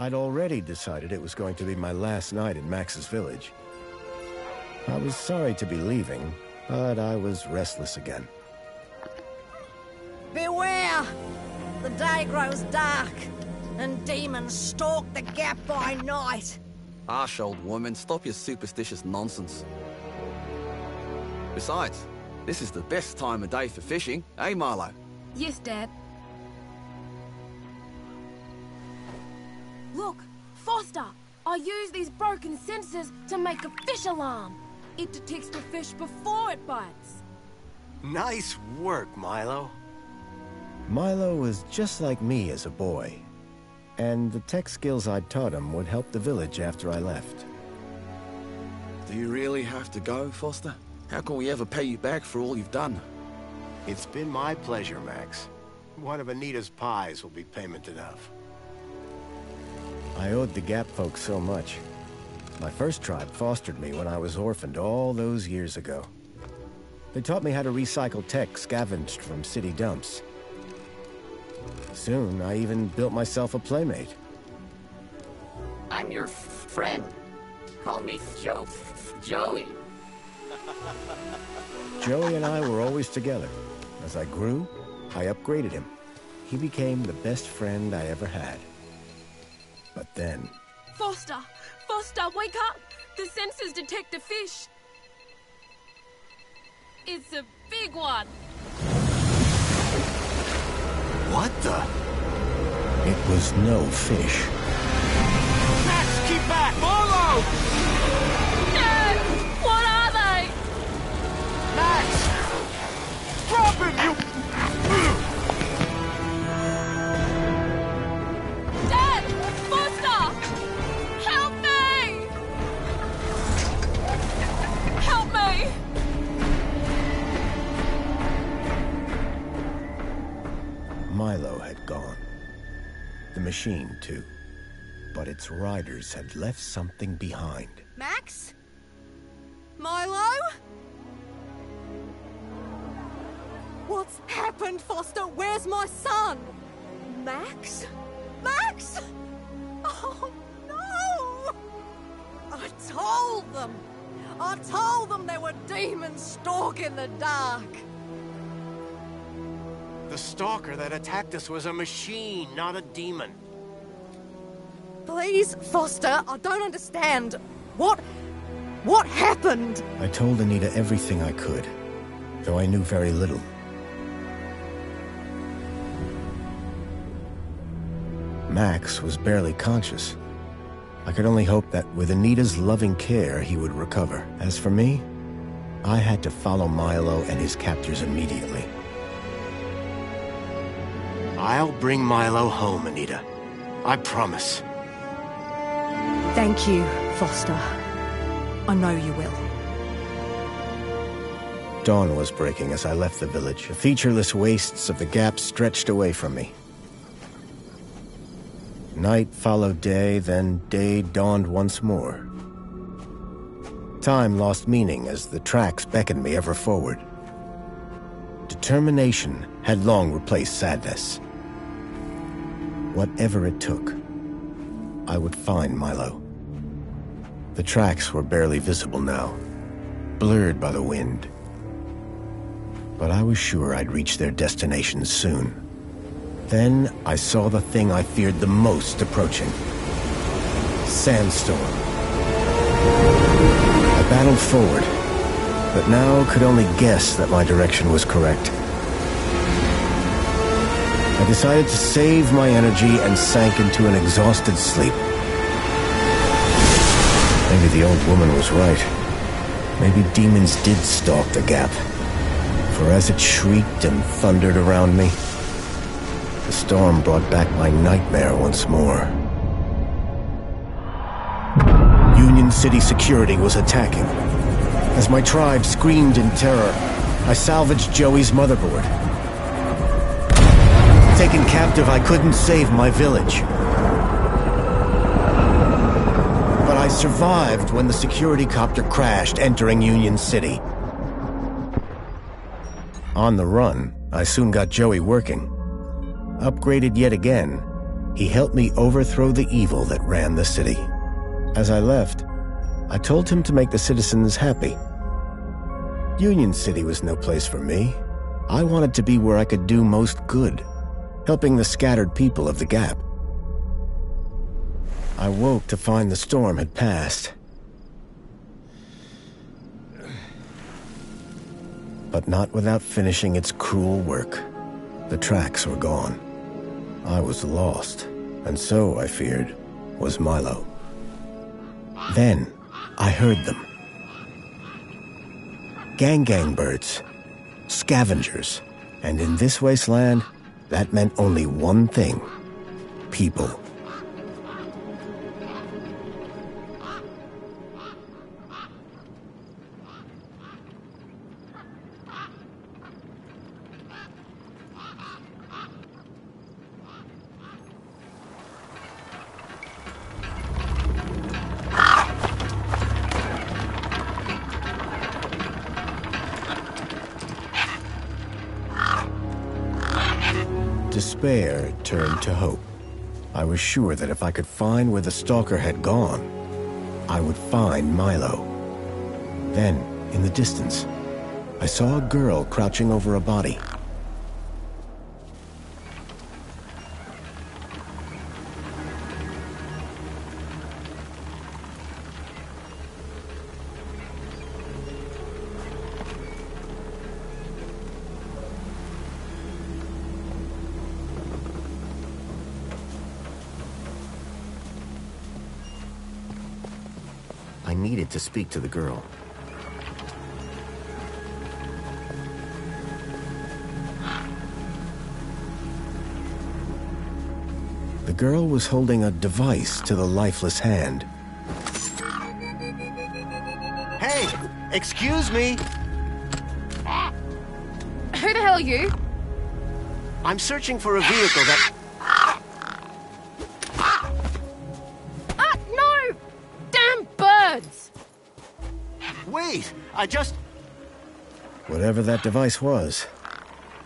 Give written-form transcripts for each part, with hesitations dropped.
I'd already decided it was going to be my last night in Max's village. I was sorry to be leaving, but I was restless again. Beware! The day grows dark, and demons stalk the gap by night. Harsh old woman, stop your superstitious nonsense. Besides, this is the best time of day for fishing, eh, Milo? Yes, Dad. Look, Foster! I use these broken sensors to make a fish alarm. It detects the fish before it bites. Nice work, Milo. Milo was just like me as a boy, and the tech skills I'd taught him would help the village after I left. Do you really have to go, Foster? How can we ever pay you back for all you've done? It's been my pleasure, Max. One of Anita's pies will be payment enough. I owed the Gap folks so much. My first tribe fostered me when I was orphaned all those years ago. They taught me how to recycle tech scavenged from city dumps. Soon, I even built myself a playmate. I'm your friend. Call me Joey. Joey and I were always together. As I grew, I upgraded him. He became the best friend I ever had. But then... Foster! Foster, wake up! The sensors detect a fish. It's a big one. What the? It was no fish. Max, keep back! Milo! Dad! What are they? Max! Drop him, you... Dad! Foster! Help me! Help me! Milo had gone. The machine, too. But its riders had left something behind. Max? Milo? What's happened, Foster? Where's my son? Max? Max? Oh, no! I told them there were demons stalking the dark. The stalker that attacked us was a machine, not a demon. Please, Foster, I don't understand. What happened? I told Anita everything I could, though I knew very little. Max was barely conscious. I could only hope that with Anita's loving care, he would recover. As for me, I had to follow Milo and his captors immediately. I'll bring Milo home, Anita. I promise. Thank you, Foster. I know you will. Dawn was breaking as I left the village. The featureless wastes of the Gap stretched away from me. Night followed day, then day dawned once more. Time lost meaning as the tracks beckoned me ever forward. Determination had long replaced sadness. Whatever it took, I would find Milo. The tracks were barely visible now, blurred by the wind. But I was sure I'd reach their destination soon. Then I saw the thing I feared the most approaching. Sandstorm. I battled forward, but now could only guess that my direction was correct. I decided to save my energy and sank into an exhausted sleep. Maybe the old woman was right. Maybe demons did stalk the Gap. For as it shrieked and thundered around me, the storm brought back my nightmare once more. Union City security was attacking. As my tribe screamed in terror, I salvaged Joey's motherboard. Taken captive, I couldn't save my village. But I survived when the security copter crashed, entering Union City. On the run, I soon got Joey working. Upgraded yet again, He helped me overthrow the evil that ran the city. As I left, I told him to make the citizens happy. Union City was no place for me. I wanted to be where I could do most good, helping the scattered people of the Gap. I woke to find the storm had passed. But not without finishing its cruel work. The tracks were gone. I was lost, and so, I feared, was Milo. Then, I heard them. Gang birds, scavengers, and in this wasteland, that meant only one thing: people. Despair turned to hope. I was sure that if I could find where the stalker had gone, I would find Milo. Then, in the distance, I saw a girl crouching over a body. I needed to speak to the girl. The girl was holding a device to the lifeless hand. Hey! Excuse me! Who the hell are you? I'm searching for a vehicle that... No! Damn birds! Wait! I just... Whatever that device was,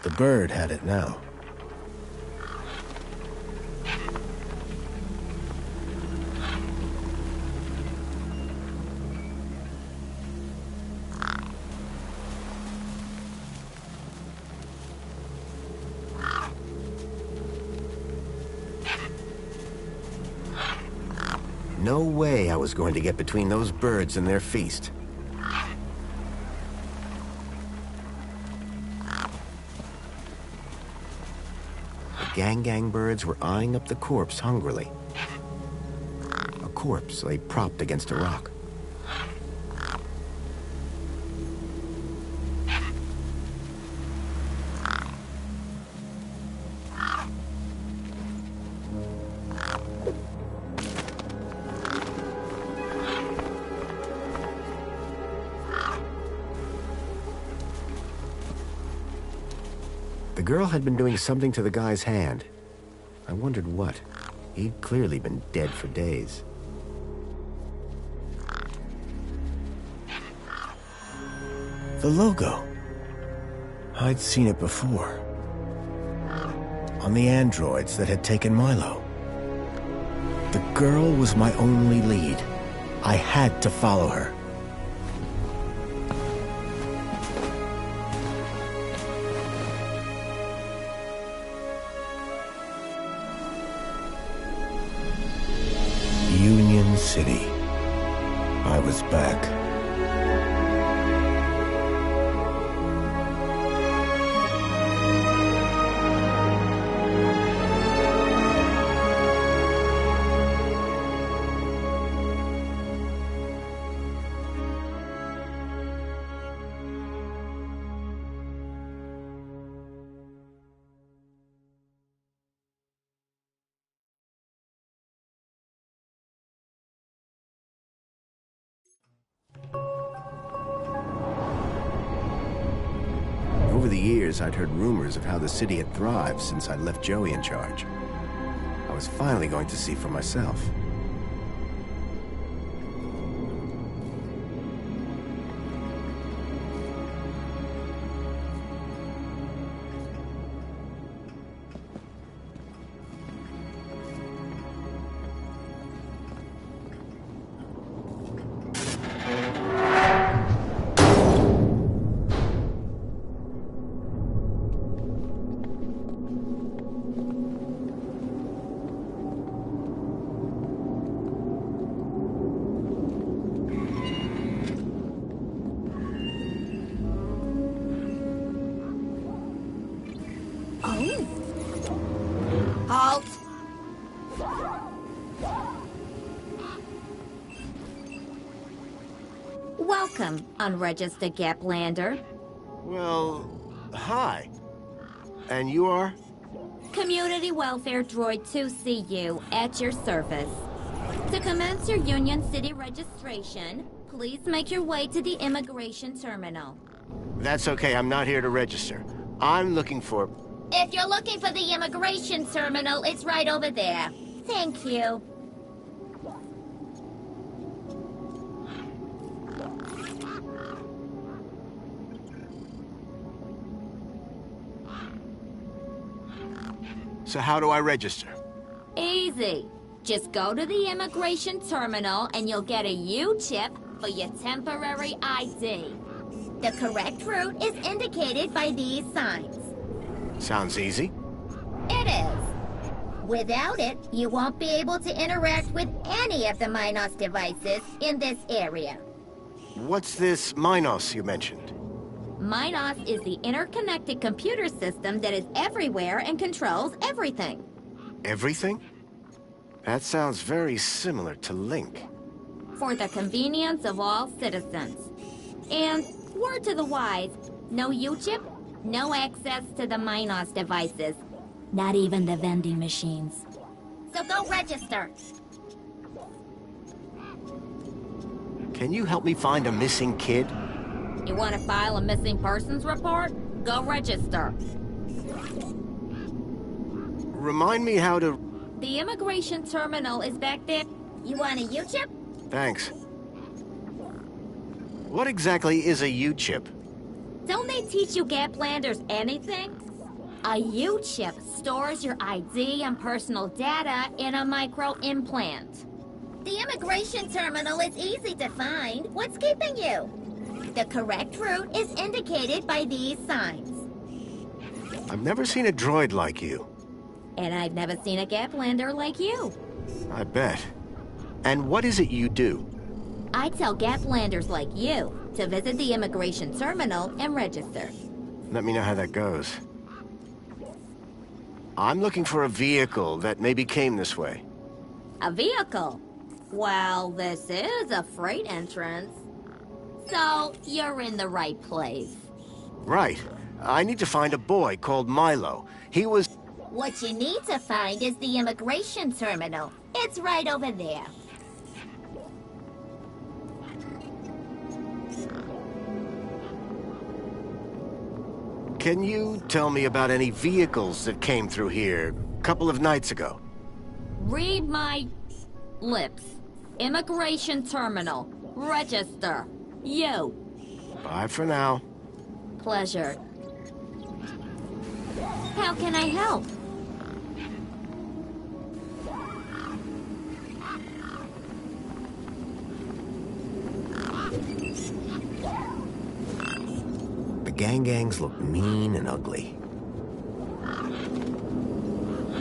the bird had it now. No way I was going to get between those birds and their feast. The gang birds were eyeing up the corpse hungrily. A corpse lay propped against a rock. The girl had been doing something to the guy's hand. I wondered what. He'd clearly been dead for days. The logo. I'd seen it before. On the androids that had taken Milo. The girl was my only lead. I had to follow her. Union City. I was back. Over the years, I'd heard rumors of how the city had thrived since I'd left Joey in charge. I was finally going to see for myself. Welcome, unregistered Gaplander. Well, hi. And you are? Community Welfare Droid 2CU at your service. To commence your Union City registration, please make your way to the immigration terminal. That's okay, I'm not here to register. I'm looking for... If you're looking for the immigration terminal, it's right over there. Thank you. So how do I register? Easy. Just go to the immigration terminal and you'll get a U-chip for your temporary ID. The correct route is indicated by these signs. Sounds easy. It is. Without it, you won't be able to interact with any of the Minos devices in this area. What's this Minos you mentioned? Minos is the interconnected computer system that is everywhere and controls everything. Everything? That sounds very similar to Link. For the convenience of all citizens. And, word to the wise, no U-chip, no access to the Minos devices. Not even the vending machines. So go register. Can you help me find a missing kid? You want to file a missing persons report? Go register. Remind me how to... The immigration terminal is back there. You want a U-chip? Thanks. What exactly is a U-chip? Don't they teach you Gaplanders anything? A U-chip stores your ID and personal data in a micro-implant. The immigration terminal is easy to find. What's keeping you? The correct route is indicated by these signs. I've never seen a droid like you. And I've never seen a Gaplander like you. I bet. And what is it you do? I tell Gaplanders like you to visit the immigration terminal and register. Let me know how that goes. I'm looking for a vehicle that maybe came this way. A vehicle? Well, this is a freight entrance. So, you're in the right place. Right. I need to find a boy called Milo. He was... What you need to find is the immigration terminal. It's right over there. Can you tell me about any vehicles that came through here a couple of nights ago? Read my lips. Immigration terminal. Register. You. Bye for now. Pleasure. How can I help? The gangs look mean and ugly.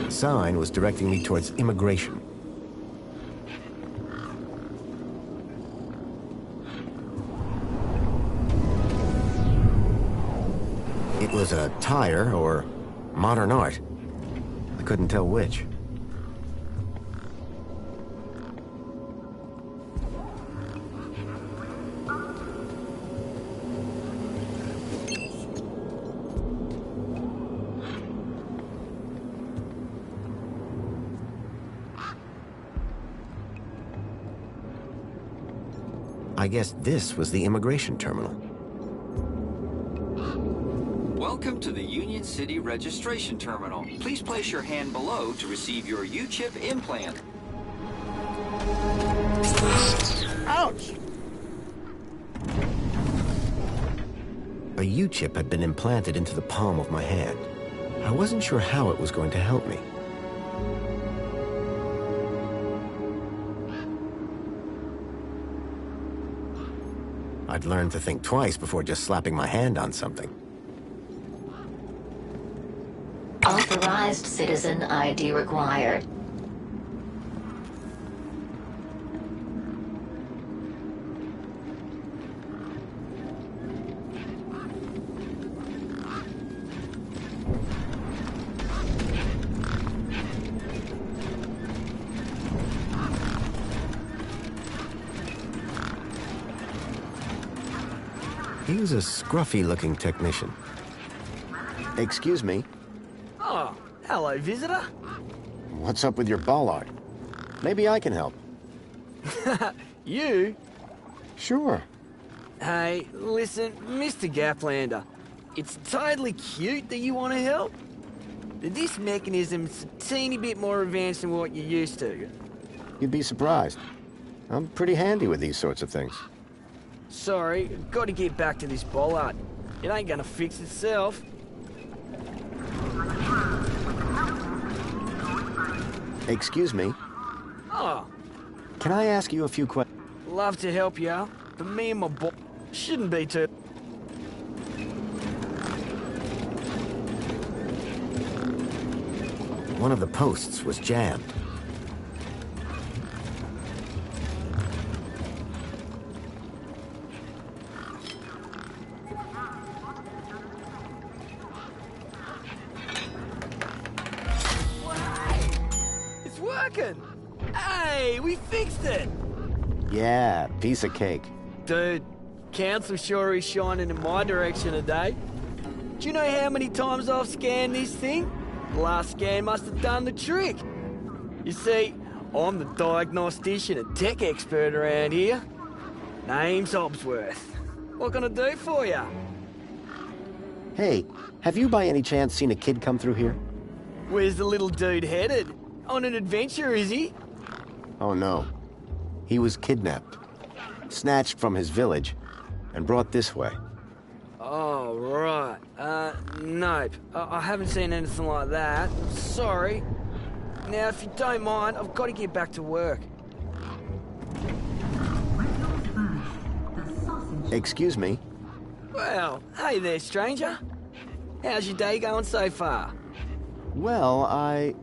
The sign was directing me towards immigration. It was a tire or modern art. I couldn't tell which. I guess this was the immigration terminal. Welcome to the Union City Registration Terminal. Please place your hand below to receive your U-chip implant. Ouch! A U-chip had been implanted into the palm of my hand. I wasn't sure how it was going to help me. I'd learned to think twice before just slapping my hand on something. Authorized citizen ID required. He was a scruffy-looking technician. Excuse me, Oh, hello, visitor. what's up with your bollard? Maybe I can help. You? Sure. Hey, listen, Mr. Gaplander. It's totally cute that you want to help. But this mechanism's a teeny bit more advanced than what you're used to. You'd be surprised. I'm pretty handy with these sorts of things. Sorry, gotta get back to this bollard. It ain't gonna fix itself. Excuse me, Oh, can I ask you a few questions? love to help you out, but me and my boy shouldn't be too... One of the posts was jammed. It's working! Hey, we fixed it! Yeah, piece of cake. Dude, Council sure is shining in my direction today. Do you know how many times I've scanned this thing? The last scan must have done the trick. You see, I'm the diagnostician and tech expert around here. Name's Hobsworth. What can I do for you? Hey, have you by any chance seen a kid come through here? Where's the little dude headed? On an adventure, is he? Oh no. He was kidnapped, snatched from his village, and brought this way. Oh, right. Nope. I haven't seen anything like that. Sorry. Now, if you don't mind, I've got to get back to work. Excuse me, Well, hey there, stranger. How's your day going so far? well,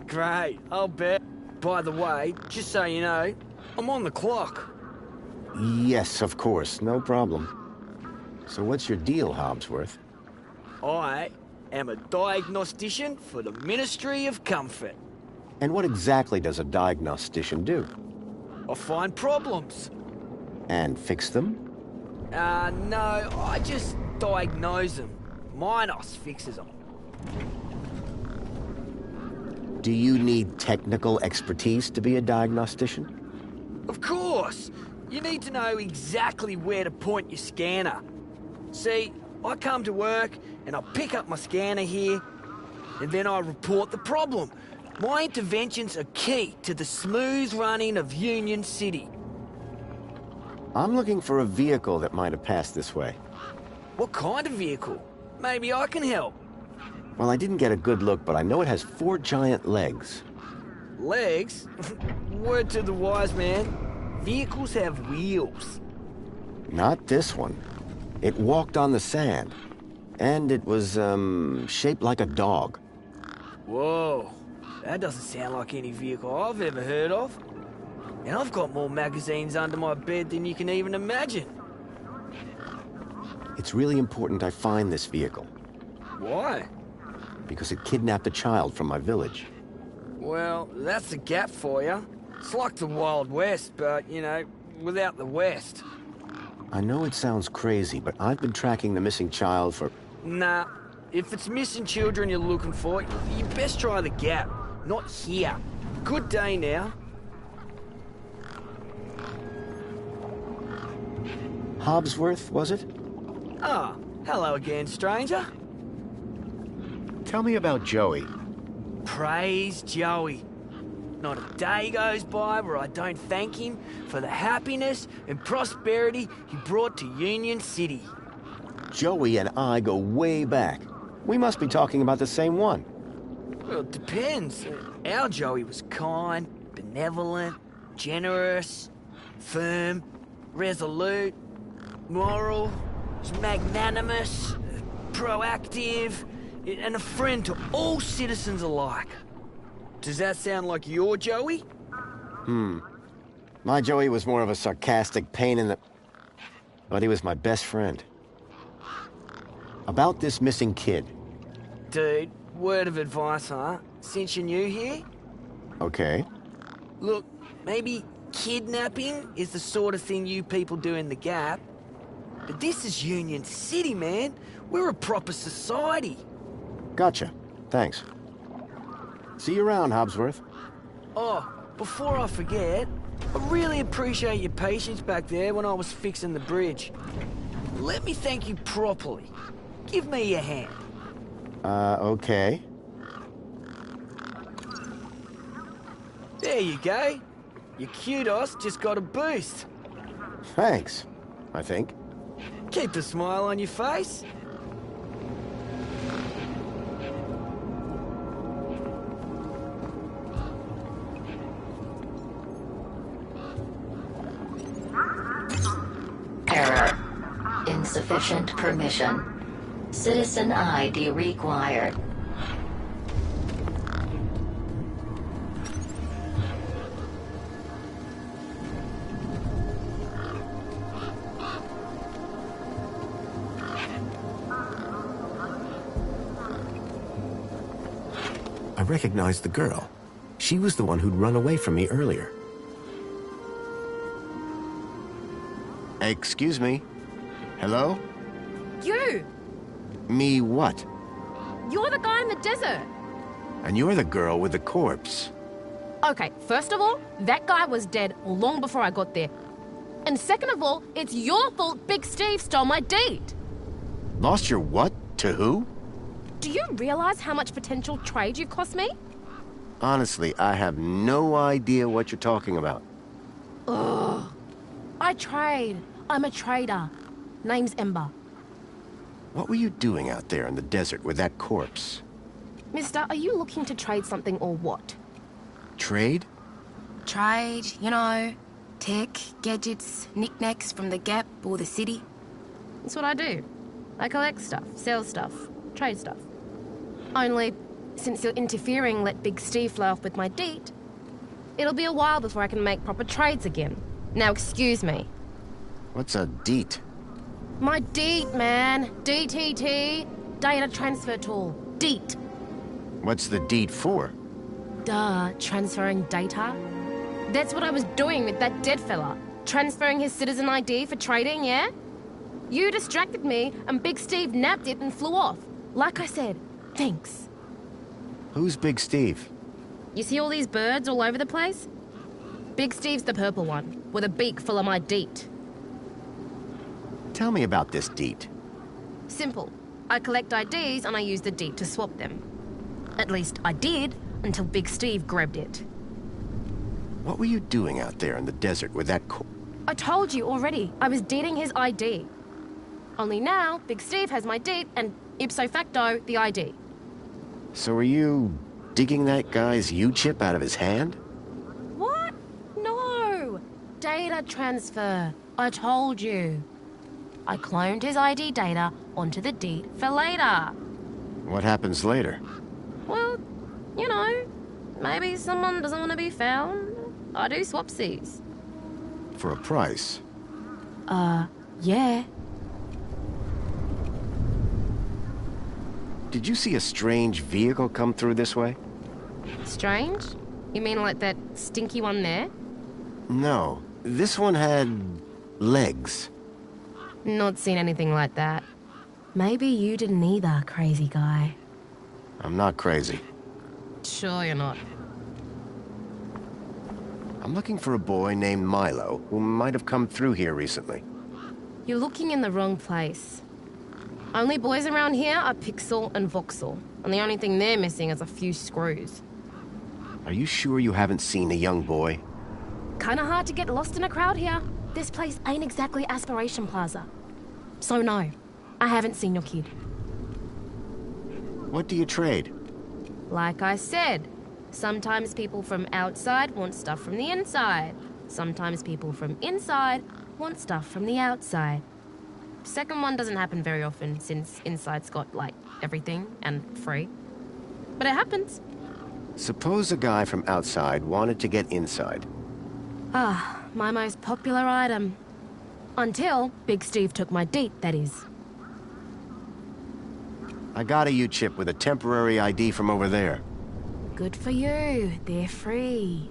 Great, I'll bet. By the way, just so you know, I'm on the clock. Yes, of course, no problem. So what's your deal, Hobsworth? I am a diagnostician for the Ministry of Comfort. And what exactly does a diagnostician do? I find problems. And fix them? No, I just diagnose them. Minos fixes them. Do you need technical expertise to be a diagnostician? Of course! You need to know exactly where to point your scanner. See, I come to work and I pick up my scanner here, and then I report the problem. My interventions are key to the smooth running of Union City. I'm looking for a vehicle that might have passed this way. What kind of vehicle? Maybe I can help. Well, I didn't get a good look, but I know it has 4 giant legs. Legs? Word to the wise man. Vehicles have wheels. Not this one. It walked on the sand. And it was, shaped like a dog. Whoa, that doesn't sound like any vehicle I've ever heard of. And I've got more magazines under my bed than you can even imagine. It's really important I find this vehicle, Why? because it kidnapped a child from my village. Well, that's the Gap for you. It's like the Wild West, but, you know, without the West. I know it sounds crazy, but I've been tracking the missing child for... Nah, if it's missing children you're looking for, you best try the Gap, not here. Good day now. Hobsworth, was it? Ah, hello again, stranger. Tell me about Joey. Praise Joey. Not a day goes by where I don't thank him for the happiness and prosperity he brought to Union City. Joey and I go way back. We must be talking about the same one. Well, it depends. Our Joey was kind, benevolent, generous, firm, resolute, moral, magnanimous, proactive, and a friend to all citizens alike. Does that sound like your Joey? My Joey was more of a sarcastic pain in the... But he was my best friend. About this missing kid. Dude, word of advice, huh? Since you're new here? Okay. Look, maybe kidnapping is the sort of thing you people do in the Gap. But this is Union City, man. We're a proper society. Gotcha. Thanks. See you around, Hobsworth. Oh, before I forget, I really appreciate your patience back there when I was fixing the bridge. Let me thank you properly. Give me your hand. Okay. There you go. Your kudos just got a boost. Thanks, I think. Keep a smile on your face. Error. Insufficient permission. Citizen ID required. I recognized the girl. She was the one who'd run away from me earlier. Excuse me. Hello? You! Me what? You're the guy in the desert! And you're the girl with the corpse. Okay, first of all, that guy was dead long before I got there. And second of all, it's your fault Big Steve stole my deed. Lost your what? To who? Do you realize how much potential trade you've cost me? Honestly, I have no idea what you're talking about. Ugh. I trade. I'm a trader. Name's Ember. What were you doing out there in the desert with that corpse? Mister, are you looking to trade something or what? Trade? Trade, you know, tech, gadgets, knickknacks from the Gap or the city. That's what I do. I collect stuff, sell stuff, trade stuff. Only, since you're interfering, let Big Steve fly off with my deed. It'll be a while before I can make proper trades again. Now excuse me. What's a deet? My deed, man. DTT. Data transfer tool. Deet. What's the deet for? Duh, transferring data. That's what I was doing with that dead fella. Transferring his citizen ID for trading, yeah? You distracted me, and Big Steve nabbed it and flew off. Like I said, thanks. Who's Big Steve? You see all these birds all over the place? Big Steve's the purple one, with a beak full of my deet. Tell me about this deet. Simple. I collect IDs and I use the deet to swap them. At least I did, until Big Steve grabbed it. What were you doing out there in the desert with that I told you already, I was deeding his ID. Only now, Big Steve has my deed and, ipso facto, the ID. So are you digging that guy's U-chip out of his hand? What? No! Data transfer. I told you. I cloned his ID data onto the deed for later. What happens later? Well, you know, maybe someone doesn't want to be found. I do swapsies. For a price? Yeah. Did you see a strange vehicle come through this way? Strange? You mean like that stinky one there? No. This one had legs. Not seen anything like that. Maybe you didn't either, crazy guy. I'm not crazy. Sure you're not. I'm looking for a boy named Milo, who might have come through here recently. You're looking in the wrong place. Only boys around here are Pixel and Voxel, and the only thing they're missing is a few screws. Are you sure you haven't seen a young boy? Kinda hard to get lost in a crowd here. This place ain't exactly Aspiration Plaza. So no, I haven't seen your kid. What do you trade? Like I said, sometimes people from outside want stuff from the inside. Sometimes people from inside want stuff from the outside. Second one doesn't happen very often since inside's got, like, everything and free. But it happens. Suppose a guy from outside wanted to get inside. Ah, my most popular item. Until Big Steve took my deed, that is. I got a U-chip with a temporary ID from over there. Good for you. They're free.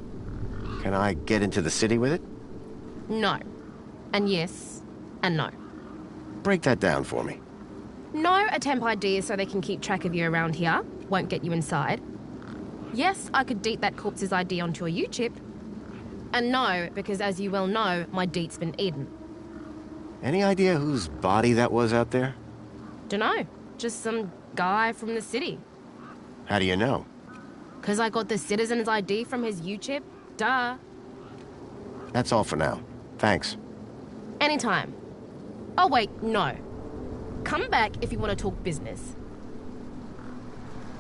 Can I get into the city with it? No. And yes. And no. Break that down for me. No, a temp ID so they can keep track of you around here. Won't get you inside. Yes, I could deet that corpse's ID onto a U-chip. And no, because as you well know, my deet's been eaten. Any idea whose body that was out there? Dunno, just some guy from the city. How do you know? 'Cause I got the citizen's ID from his U-chip. Duh. That's all for now. Thanks. Anytime. Oh wait, no. Come back if you want to talk business.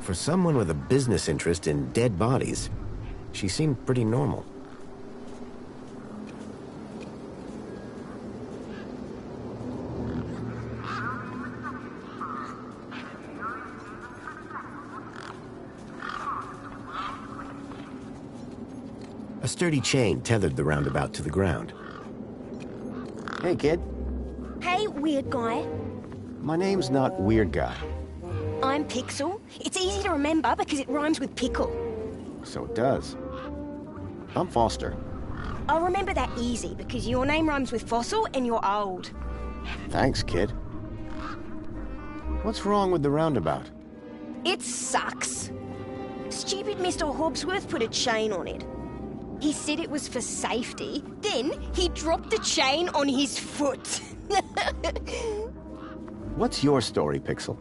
For someone with a business interest in dead bodies, she seemed pretty normal. A sturdy chain tethered the roundabout to the ground. Hey, kid. Hey, weird guy. My name's not Weird Guy. I'm Pixel. It's easy to remember because it rhymes with pickle. So it does. I'm Foster. I'll remember that easy because your name rhymes with fossil and you're old. Thanks, kid. What's wrong with the roundabout? It sucks. Stupid Mr. Hobbsworth put a chain on it. He said it was for safety, then he dropped the chain on his foot. What's your story, Pixel?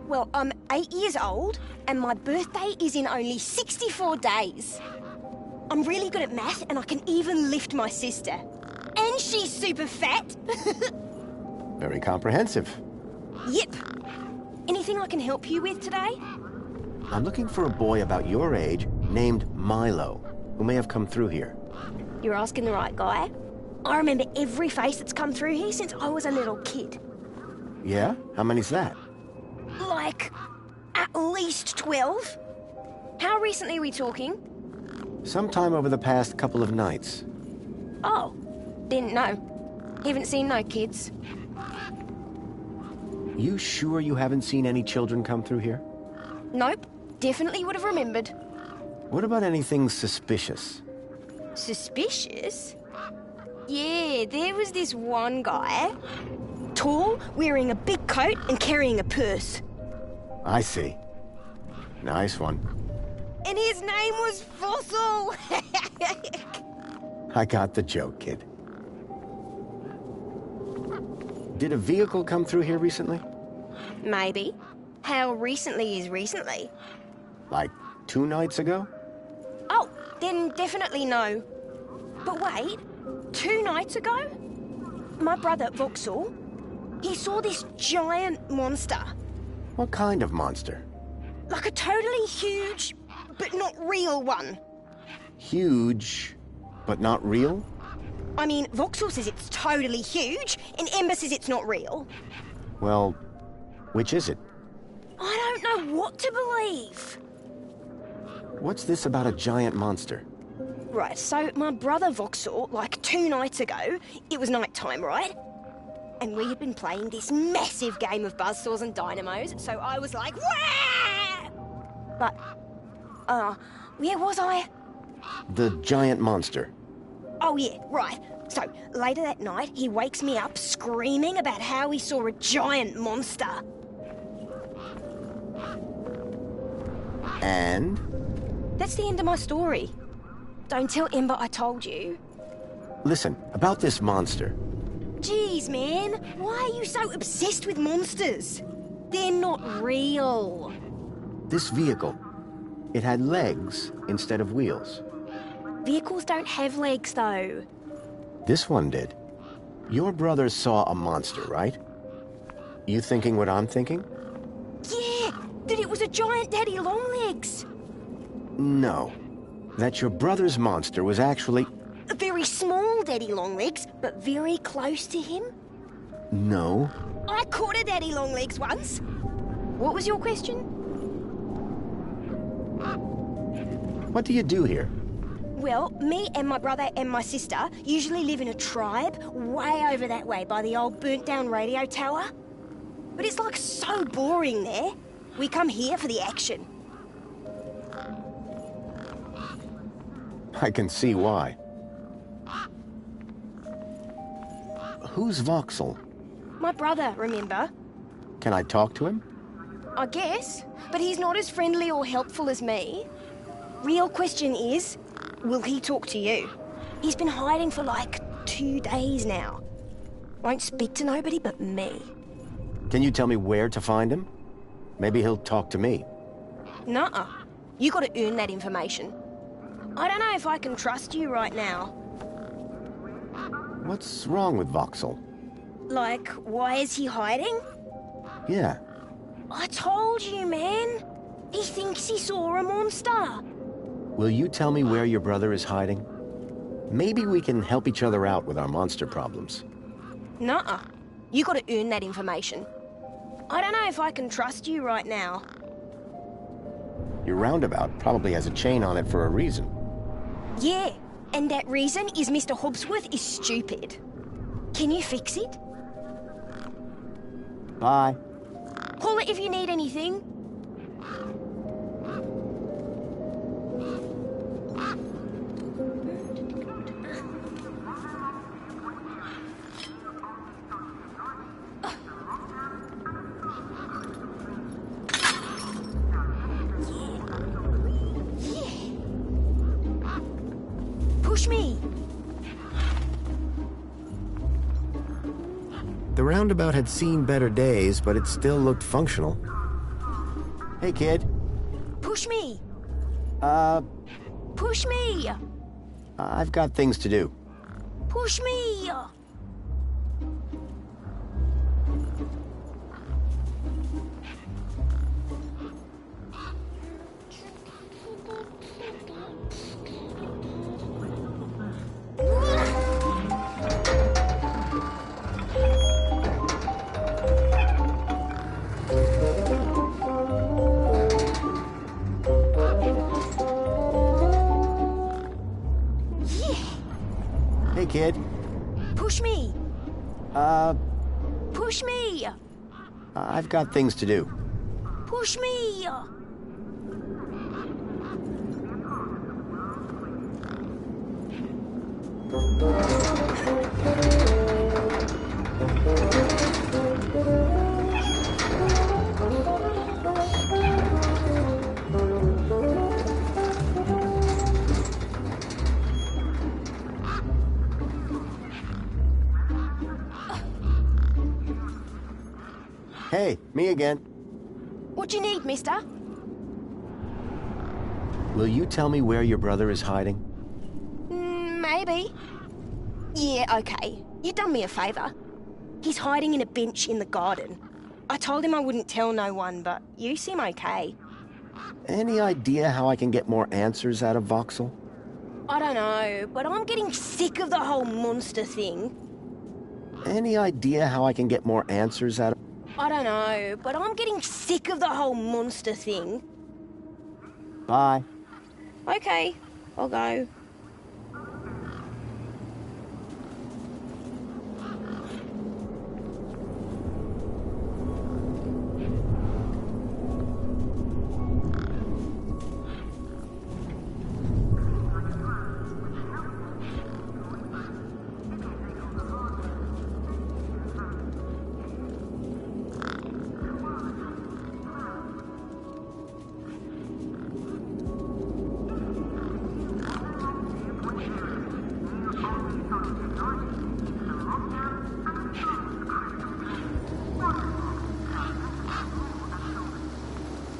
Well, I'm 8 years old, and my birthday is in only 64 days. I'm really good at math, and I can even lift my sister. And she's super fat. Very comprehensive. Yep. Anything I can help you with today? I'm looking for a boy about your age named Milo, who may have come through here. You're asking the right guy. I remember every face that's come through here since I was a little kid. Yeah? How many's that? Like, at least 12. How recently are we talking? Sometime over the past couple of nights. Oh, didn't know. Haven't seen no kids. You sure you haven't seen any children come through here? Nope, definitely would have remembered. What about anything suspicious? Suspicious? Yeah, there was this one guy. Tall, wearing a big coat and carrying a purse. I see. Nice one. And his name was Fossil! I got the joke, kid. Did a vehicle come through here recently? Maybe. How recently is recently? Like 2 nights ago? Oh, then definitely no. But wait, 2 nights ago? My brother, Vauxhall, he saw this giant monster. What kind of monster? Like a totally huge, but not real one. Huge, but not real? I mean, Vauxhall says it's totally huge, and Ember says it's not real. Well, which is it? I don't know what to believe. What's this about a giant monster? Right, so my brother Vauxhall, like 2 nights ago, it was night time, right? And we had been playing this massive game of buzzsaws and dynamos, so I was like, wah! But, where was I? The giant monster. Oh yeah, right. So, later that night, he wakes me up screaming about how he saw a giant monster. And? That's the end of my story. Don't tell Ember I told you. Listen, about this monster. Jeez, man. Why are you so obsessed with monsters? They're not real. This vehicle, it had legs instead of wheels. Vehicles don't have legs, though. This one did. Your brother saw a monster, right? You thinking what I'm thinking? Yeah, that it was a giant daddy longlegs. No. That your brother's monster was actually... A very small daddy longlegs, but very close to him. No. I caught a daddy longlegs once. What was your question? What do you do here? Well, me and my brother and my sister usually live in a tribe way over that way by the old burnt-down radio tower. But it's like so boring there. We come here for the action. I can see why. Who's Vauxhall? My brother, remember? Can I talk to him? I guess, but he's not as friendly or helpful as me. Real question is, will he talk to you? He's been hiding for like 2 days now. Won't speak to nobody but me. Can you tell me where to find him? Maybe he'll talk to me. Nuh-uh. You gotta earn that information. I don't know if I can trust you right now. What's wrong with Voxel? Like, why is he hiding? Yeah. I told you, man. He thinks he saw a monster. Will you tell me where your brother is hiding? Maybe we can help each other out with our monster problems. Nuh-uh. You gotta earn that information. I don't know if I can trust you right now. Your roundabout probably has a chain on it for a reason. Yeah, and that reason is Mr. Hobbsworth is stupid. Can you fix it? Bye. Call it if you need anything. Push me. The roundabout had seen better days, but it still looked functional. Hey, kid. Push me. Push me. I've got things to do. Push me. Hey, kid. Push me. Push me. I've got things to do. Push me. Hey, me again. What you need, mister? Will you tell me where your brother is hiding? Maybe. Yeah, okay. You done me a favour. He's hiding in a bench in the garden. I told him I wouldn't tell no one, but you seem okay. Any idea how I can get more answers out of Voxel? I don't know, but I'm getting sick of the whole monster thing. Any idea how I can get more answers out of... I don't know, but I'm getting sick of the whole monster thing. Bye. Okay, I'll go.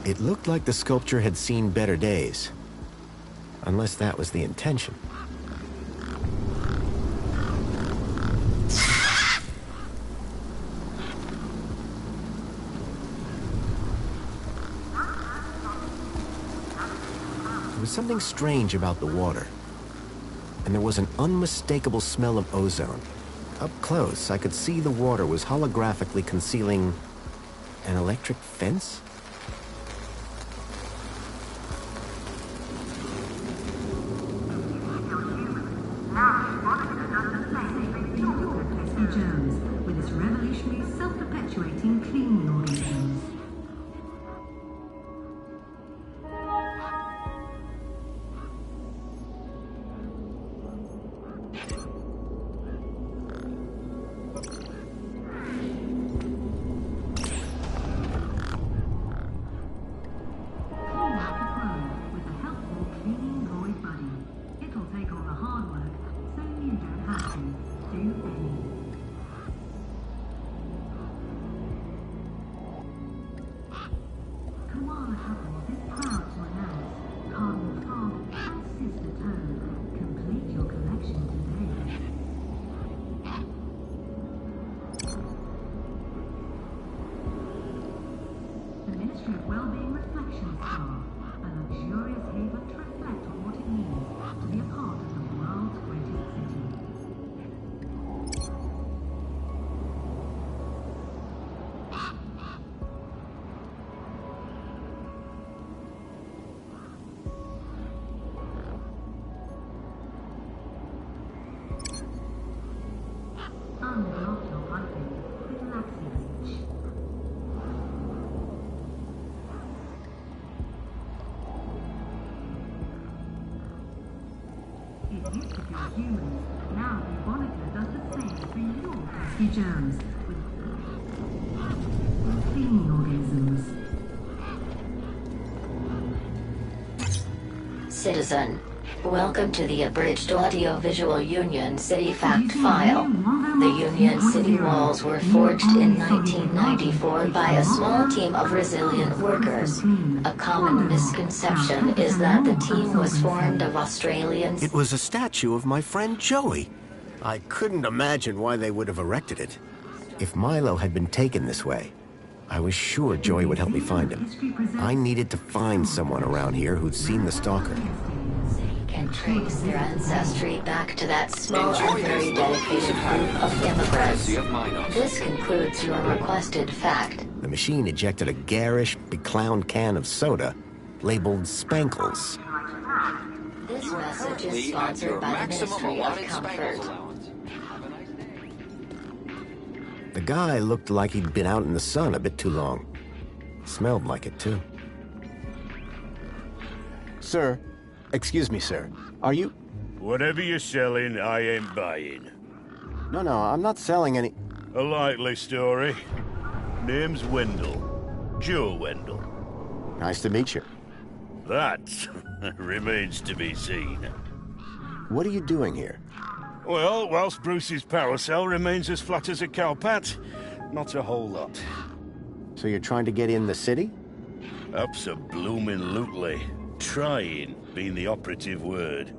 It looked like the sculpture had seen better days. Unless that was the intention. There was something strange about the water. And there was an unmistakable smell of ozone. Up close, I could see the water was holographically concealing an electric fence? Jones with its revolutionary self-perpetuating cleaning organisms. Scarlet Apples is proud to announce Cardinal Frog and Sister Toad. Complete your collection today. The Ministry of Wellbeing Reflection Star, a luxurious haven to reflect on what it means to be a part of the world's greatest city. Unlock your liking with Laxi-Reach. It used to be humans. Now Evonica does the same for your pesky germs with cleaning organisms. Citizen, welcome to the Abridged Audiovisual Union City Fact File. The Union City walls were forged in 1994 by a small team of resilient workers. A common misconception is that the team was formed of Australians. It was a statue of my friend Joey. I couldn't imagine why they would have erected it. If Milo had been taken this way, I was sure Joey would help me find him. I needed to find someone around here who'd seen the stalker. Can trace their ancestry back to that small and very dedicated group of immigrants. This concludes your requested fact. The machine ejected a garish, beclowned can of soda labeled Spankles. This message is sponsored by the Ministry of Comfort. The guy looked like he'd been out in the sun a bit too long. Smelled like it, too. Sir, excuse me, sir. Are you... Whatever you're selling, I ain't buying. No, I'm not selling any... A likely story. Name's Wendell. Joe Wendell. Nice to meet you. That remains to be seen. What are you doing here? Well, whilst Bruce's power cell remains as flat as a cowpat, not a whole lot. So you're trying to get in the city? Abso-bloomin' Trying being the operative word.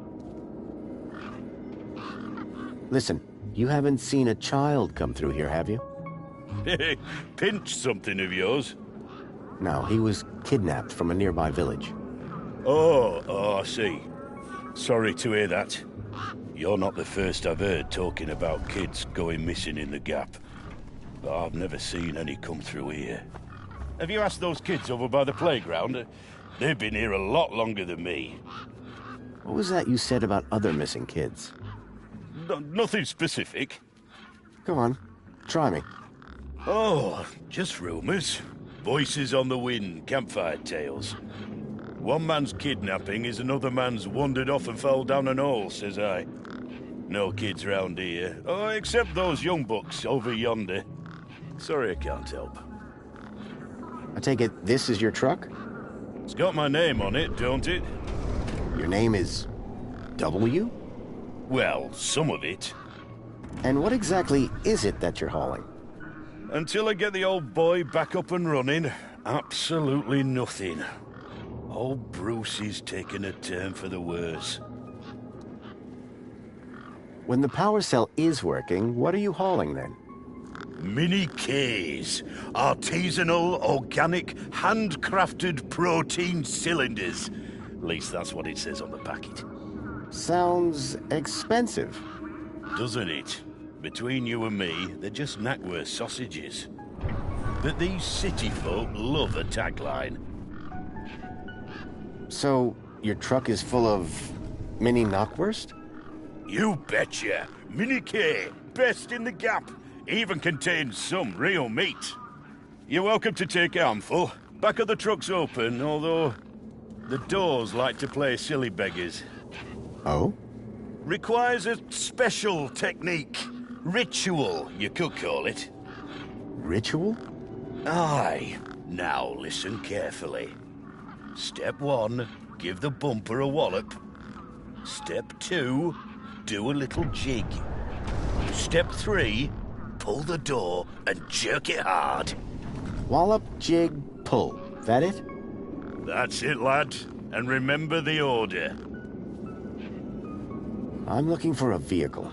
Listen, you haven't seen a child come through here, have you? Pinched something of yours? No, he was kidnapped from a nearby village. Oh, I see. Sorry to hear that. You're not the first I've heard talking about kids going missing in the Gap. But I've never seen any come through here. Have you asked those kids over by the playground? They've been here a lot longer than me. What was that you said about other missing kids? Nothing specific. Come on, try me. Oh, just rumors. Voices on the wind, campfire tales. One man's kidnapping is another man's wandered off and fell down an hole, says I. No kids round here. Oh, except those young bucks over yonder. Sorry I can't help. I take it this is your truck? It's got my name on it, don't it? Your name is... W? Well, some of it. And what exactly is it that you're hauling? Until I get the old boy back up and running, absolutely nothing. Old Bruce is taking a turn for the worse. When the power cell is working, what are you hauling then? Mini Ks. Artisanal, organic, handcrafted protein cylinders. At least that's what it says on the packet. Sounds expensive. Doesn't it? Between you and me, they're just Knackwurst sausages. But these city folk love a tagline. So, your truck is full of mini Knackwurst? You betcha. Mini K, best in the Gap. Even contains some real meat. You're welcome to take a handful. Back of the truck's open, although the doors like to play silly beggars. Oh? Requires a special technique. Ritual, you could call it. Ritual? Aye. Now listen carefully. Step 1, give the bumper a wallop. Step 2, do a little jig. Step 3, pull the door and jerk it hard. Wallop, jig, pull. That it? That's it, lad. And remember the order. I'm looking for a vehicle.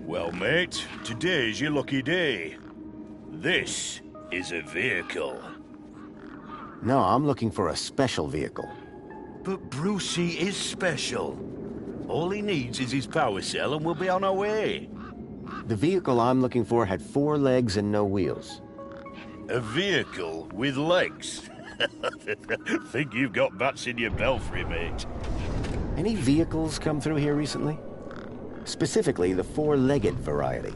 Well, mate, today's your lucky day. This is a vehicle. No, I'm looking for a special vehicle. But Brucey is special. All he needs is his power cell and we'll be on our way. The vehicle I'm looking for had 4 legs and no wheels. A vehicle with legs? Think you've got bats in your belfry, mate. Any vehicles come through here recently? Specifically, the 4-legged variety.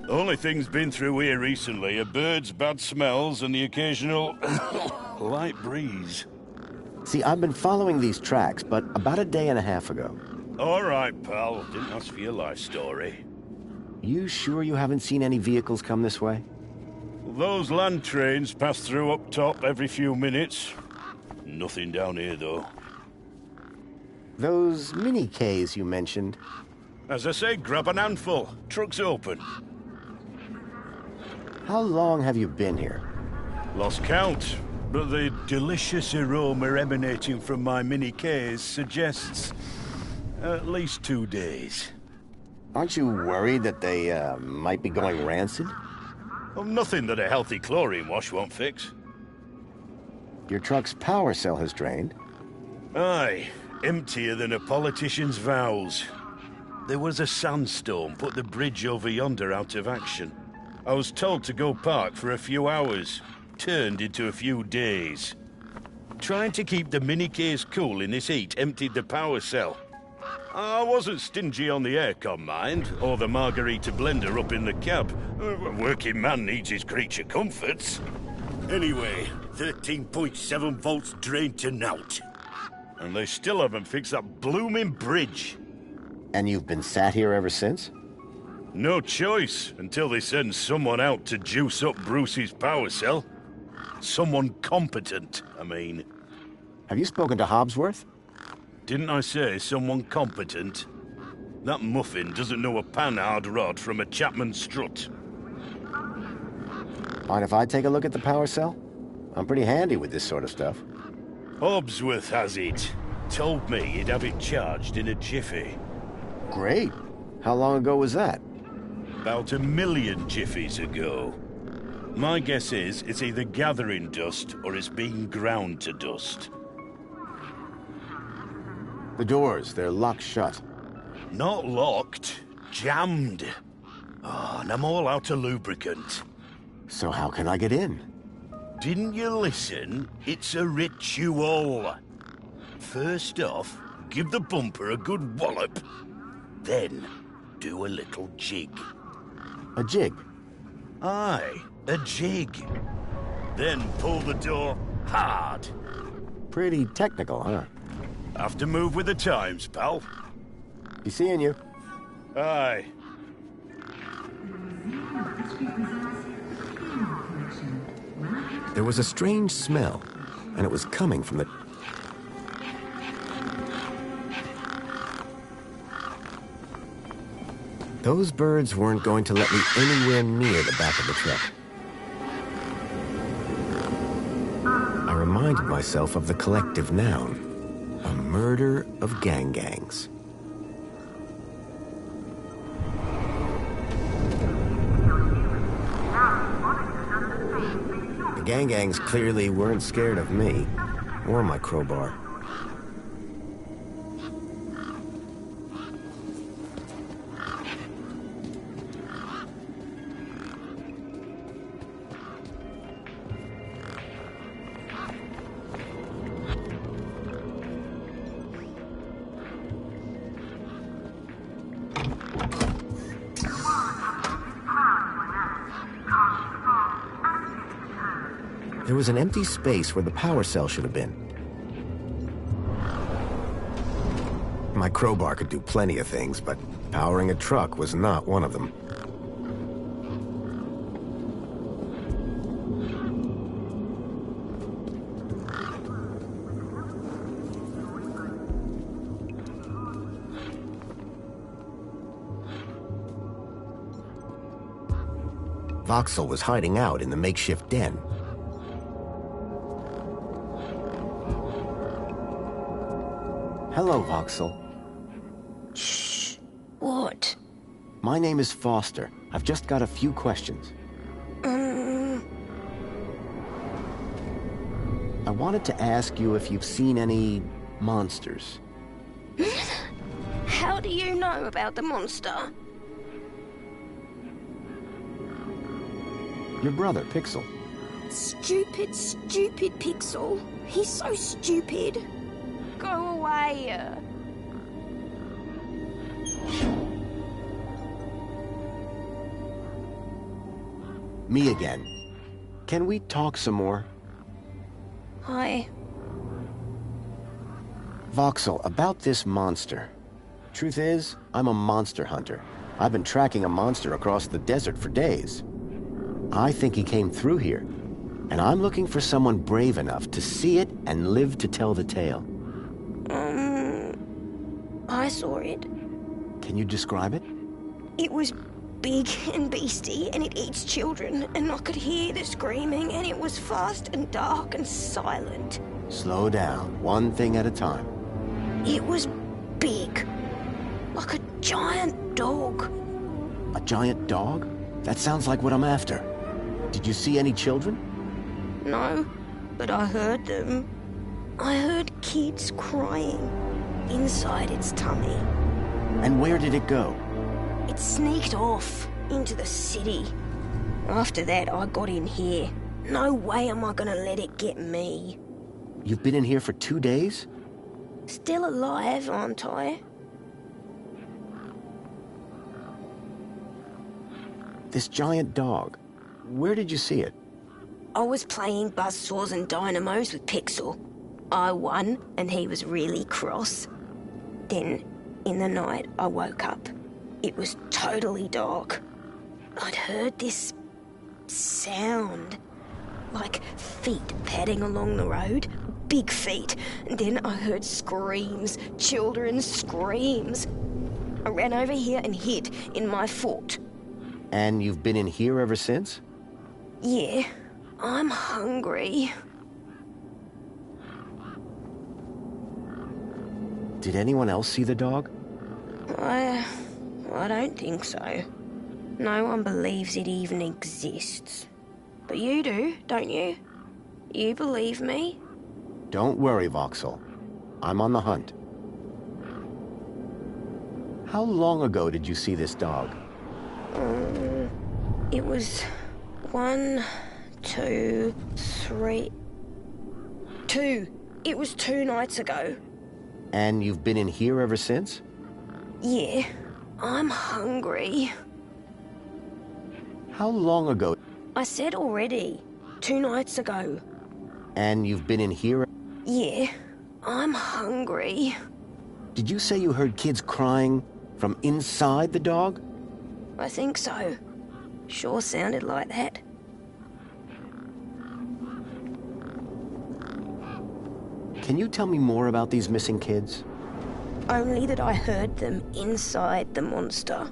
Only things been through here recently are birds, bad smells, and the occasional light breeze. See, I've been following these tracks, but about a day and a half ago. All right, pal. Didn't ask for your life story. You sure you haven't seen any vehicles come this way? Those land trains pass through up top every few minutes. Nothing down here, though. Those mini-Ks you mentioned. As I say, grab an handful. Truck's open. How long have you been here? Lost count, but the delicious aroma emanating from my mini-Ks suggests at least 2 days. Aren't you worried that they, might be going rancid? Well, nothing that a healthy chlorine wash won't fix. Your truck's power cell has drained. Aye, emptier than a politician's vows. There was a sandstorm put the bridge over yonder out of action. I was told to go park for a few hours. Turned into a few days. Trying to keep the mini-Ks cool in this heat emptied the power cell. I wasn't stingy on the aircon, mind, or the margarita blender up in the cab. A working man needs his creature comforts. Anyway, 13.7 volts drained to naught. And they still haven't fixed that blooming bridge. And you've been sat here ever since? No choice, until they send someone out to juice up Brucey's power cell. Someone competent, I mean. Have you spoken to Hobbsworth? Didn't I say someone competent? That muffin doesn't know a panhard rod from a Chapman strut. Mind if I take a look at the power cell? I'm pretty handy with this sort of stuff. Hobbsworth has it. Told me he'd have it charged in a jiffy. Great. How long ago was that? About 1 million jiffies ago. My guess is it's either gathering dust or it's being ground to dust. The doors, they're locked shut. Not locked, jammed. Oh, and I'm all out of lubricant. So how can I get in? Didn't you listen? It's a ritual. First off, give the bumper a good wallop. Then, do a little jig. A jig? Aye, a jig. Then pull the door hard. Pretty technical, huh? Have to move with the times, pal. Be seeing you. Aye. There was a strange smell, and it was coming from the... Those birds weren't going to let me anywhere near the back of the truck. I reminded myself of the collective noun, a murder of gangs. The gangs clearly weren't scared of me, or my crowbar. There was an empty space where the power cell should have been. My crowbar could do plenty of things, but powering a truck was not one of them. Voxel was hiding out in the makeshift den. Hello, Voxel. Shh. What? My name is Foster. I've just got a few questions. I wanted to ask you if you've seen any monsters. How do you know about the monster? Your brother, Pixel. Stupid Pixel. He's so stupid. Go away. Me again. Can we talk some more? Hi. Voxel, about this monster. Truth is, I'm a monster hunter. I've been tracking a monster across the desert for days. I think he came through here, and I'm looking for someone brave enough to see it and live to tell the tale. I saw it. Can you describe it? It was big and beastie, and it eats children, and I could hear the screaming, and it was fast and dark and silent. Slow down, one thing at a time. It was big, like a giant dog. A giant dog? That sounds like what I'm after. Did you see any children? No, but I heard them. I heard kids crying inside its tummy. And where did it go? It sneaked off into the city. After that, I got in here. No way am I gonna let it get me. You've been in here for 2 days? Still alive, aren't I? This giant dog. Where did you see it? I was playing buzzsaws and dynamos with Pixel. I won, and he was really cross. Then, in the night, I woke up. It was totally dark. I'd heard this sound, like feet padding along the road, big feet, and then I heard screams, children's screams. I ran over here and hid in my fort. And you've been in here ever since? Yeah, I'm hungry. Did anyone else see the dog? I don't think so. No one believes it even exists. But you do, don't you? You believe me? Don't worry, Voxel. I'm on the hunt. How long ago did you see this dog? It was 1, 2, 3... 2. It was 2 nights ago. And you've been in here ever since? Yeah, I'm hungry. How long ago? I said already. 2 nights ago. And you've been in here? Yeah, I'm hungry. Did you say you heard kids crying from inside the dog? I think so. Sure sounded like that. Can you tell me more about these missing kids? Only that I heard them inside the monster.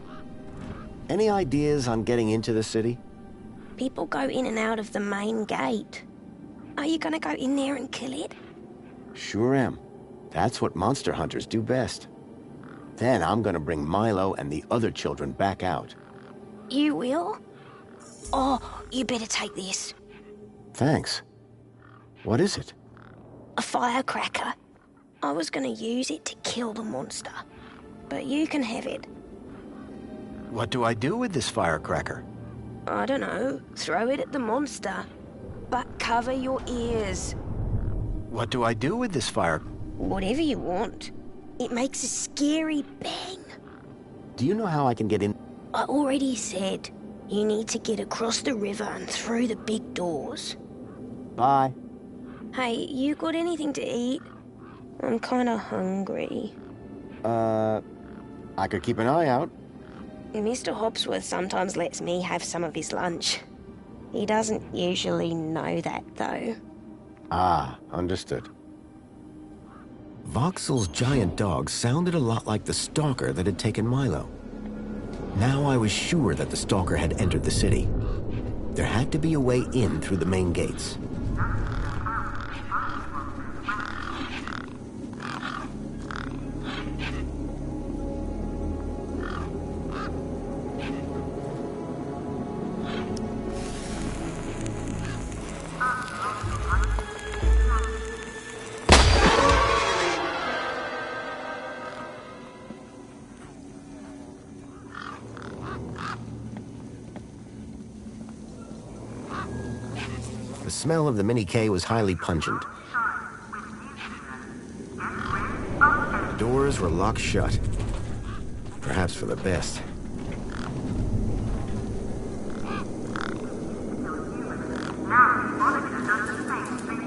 Any ideas on getting into the city? People go in and out of the main gate. Are you gonna go in there and kill it? Sure am. That's what monster hunters do best. Then I'm gonna bring Milo and the other children back out. You will? Oh, you better take this. Thanks. What is it? A firecracker. I was gonna use it to kill the monster. But you can have it. What do I do with this firecracker? I don't know. Throw it at the monster. But cover your ears. What do I do with this fire? Whatever you want. It makes a scary bang. Do you know how I can get in? I already said. You need to get across the river and through the big doors. Bye. Hey, you got anything to eat? I'm kinda hungry. I could keep an eye out. Mr. Hopsworth sometimes lets me have some of his lunch. He doesn't usually know that, though. Ah, understood. Voxel's giant dog sounded a lot like the stalker that had taken Milo. Now I was sure that the stalker had entered the city. There had to be a way in through the main gates. smell of the Mini-K was highly pungent. The doors were locked shut. Perhaps for the best.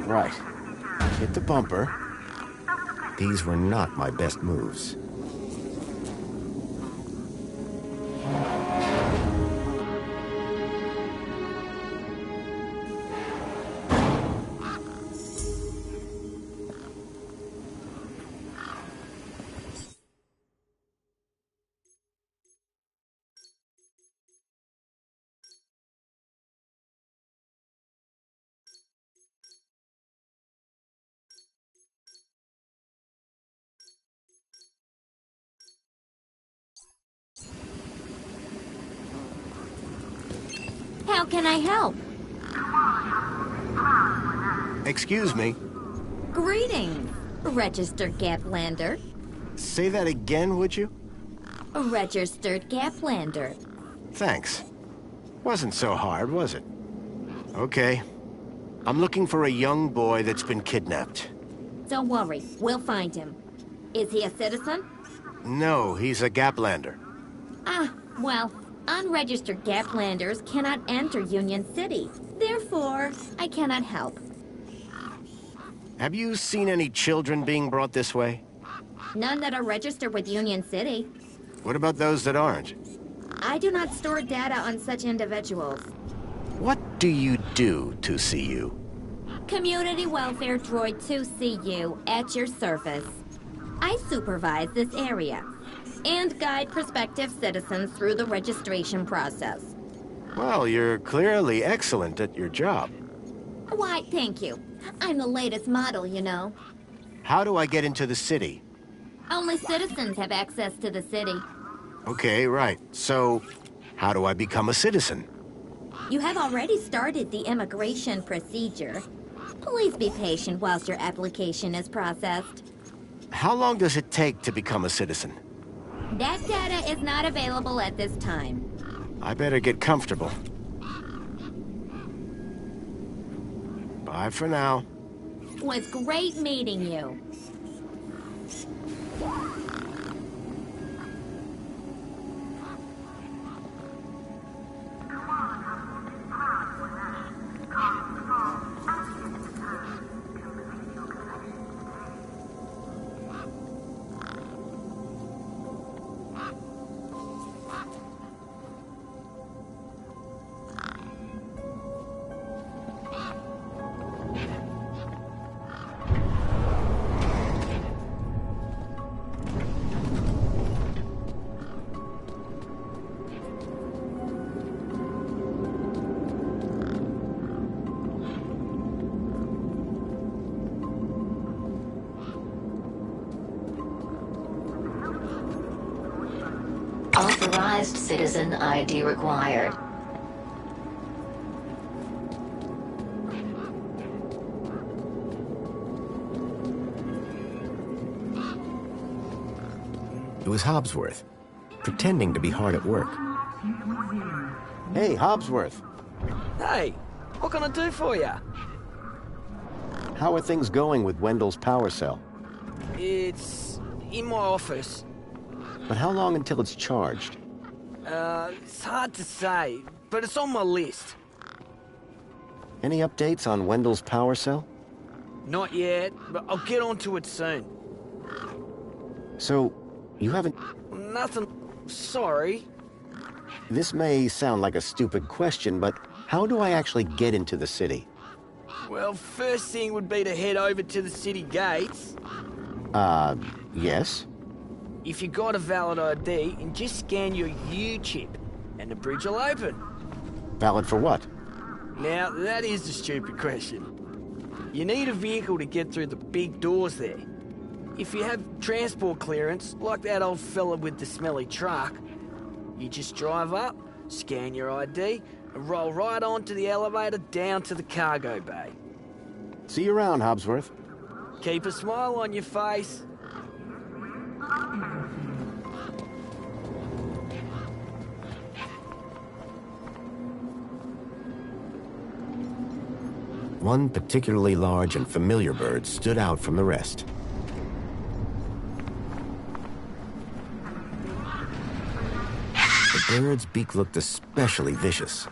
Right. Hit the bumper. These were not my best moves. How can I help? Excuse me. Greetings, registered Gaplander. Say that again, would you? Registered Gaplander. Thanks. Wasn't so hard, was it? Okay. I'm looking for a young boy that's been kidnapped. Don't worry, we'll find him. Is he a citizen? No, he's a Gaplander. Ah, well, unregistered Gaplanders cannot enter Union City. Therefore, I cannot help. Have you seen any children being brought this way? None that are registered with Union City. What about those that aren't? I do not store data on such individuals. What do you do to CU? Community Welfare Droid 2CU at your service. I supervise this area and guide prospective citizens through the registration process. Well, you're clearly excellent at your job. Why, thank you. I'm the latest model, you know. How do I get into the city? Only citizens have access to the city. Okay, right. So, how do I become a citizen? You have already started the immigration procedure. Please be patient whilst your application is processed. How long does it take to become a citizen? That data is not available at this time. I better get comfortable. Bye for now. It was great meeting you. Authorized citizen ID required. It was Hobsworth, pretending to be hard at work. Hey, Hobsworth. Hey, what can I do for you? How are things going with Wendell's power cell? It's in my office. But how long until it's charged? It's hard to say, but it's on my list. Any updates on Wendell's power cell? Not yet, but I'll get onto it soon. So, you haven't... Nothing. Sorry. This may sound like a stupid question, but how do I actually get into the city? Well, first thing would be to head over to the city gates. Yes? If you got a valid ID, and just scan your U-chip, and the bridge will open. Valid for what? Now, that is the stupid question. You need a vehicle to get through the big doors there. If you have transport clearance, like that old fella with the smelly truck, you just drive up, scan your ID, and roll right onto the elevator down to the cargo bay. See you around, Hobsworth. Keep a smile on your face. One particularly large and familiar bird stood out from the rest. The bird's beak looked especially vicious.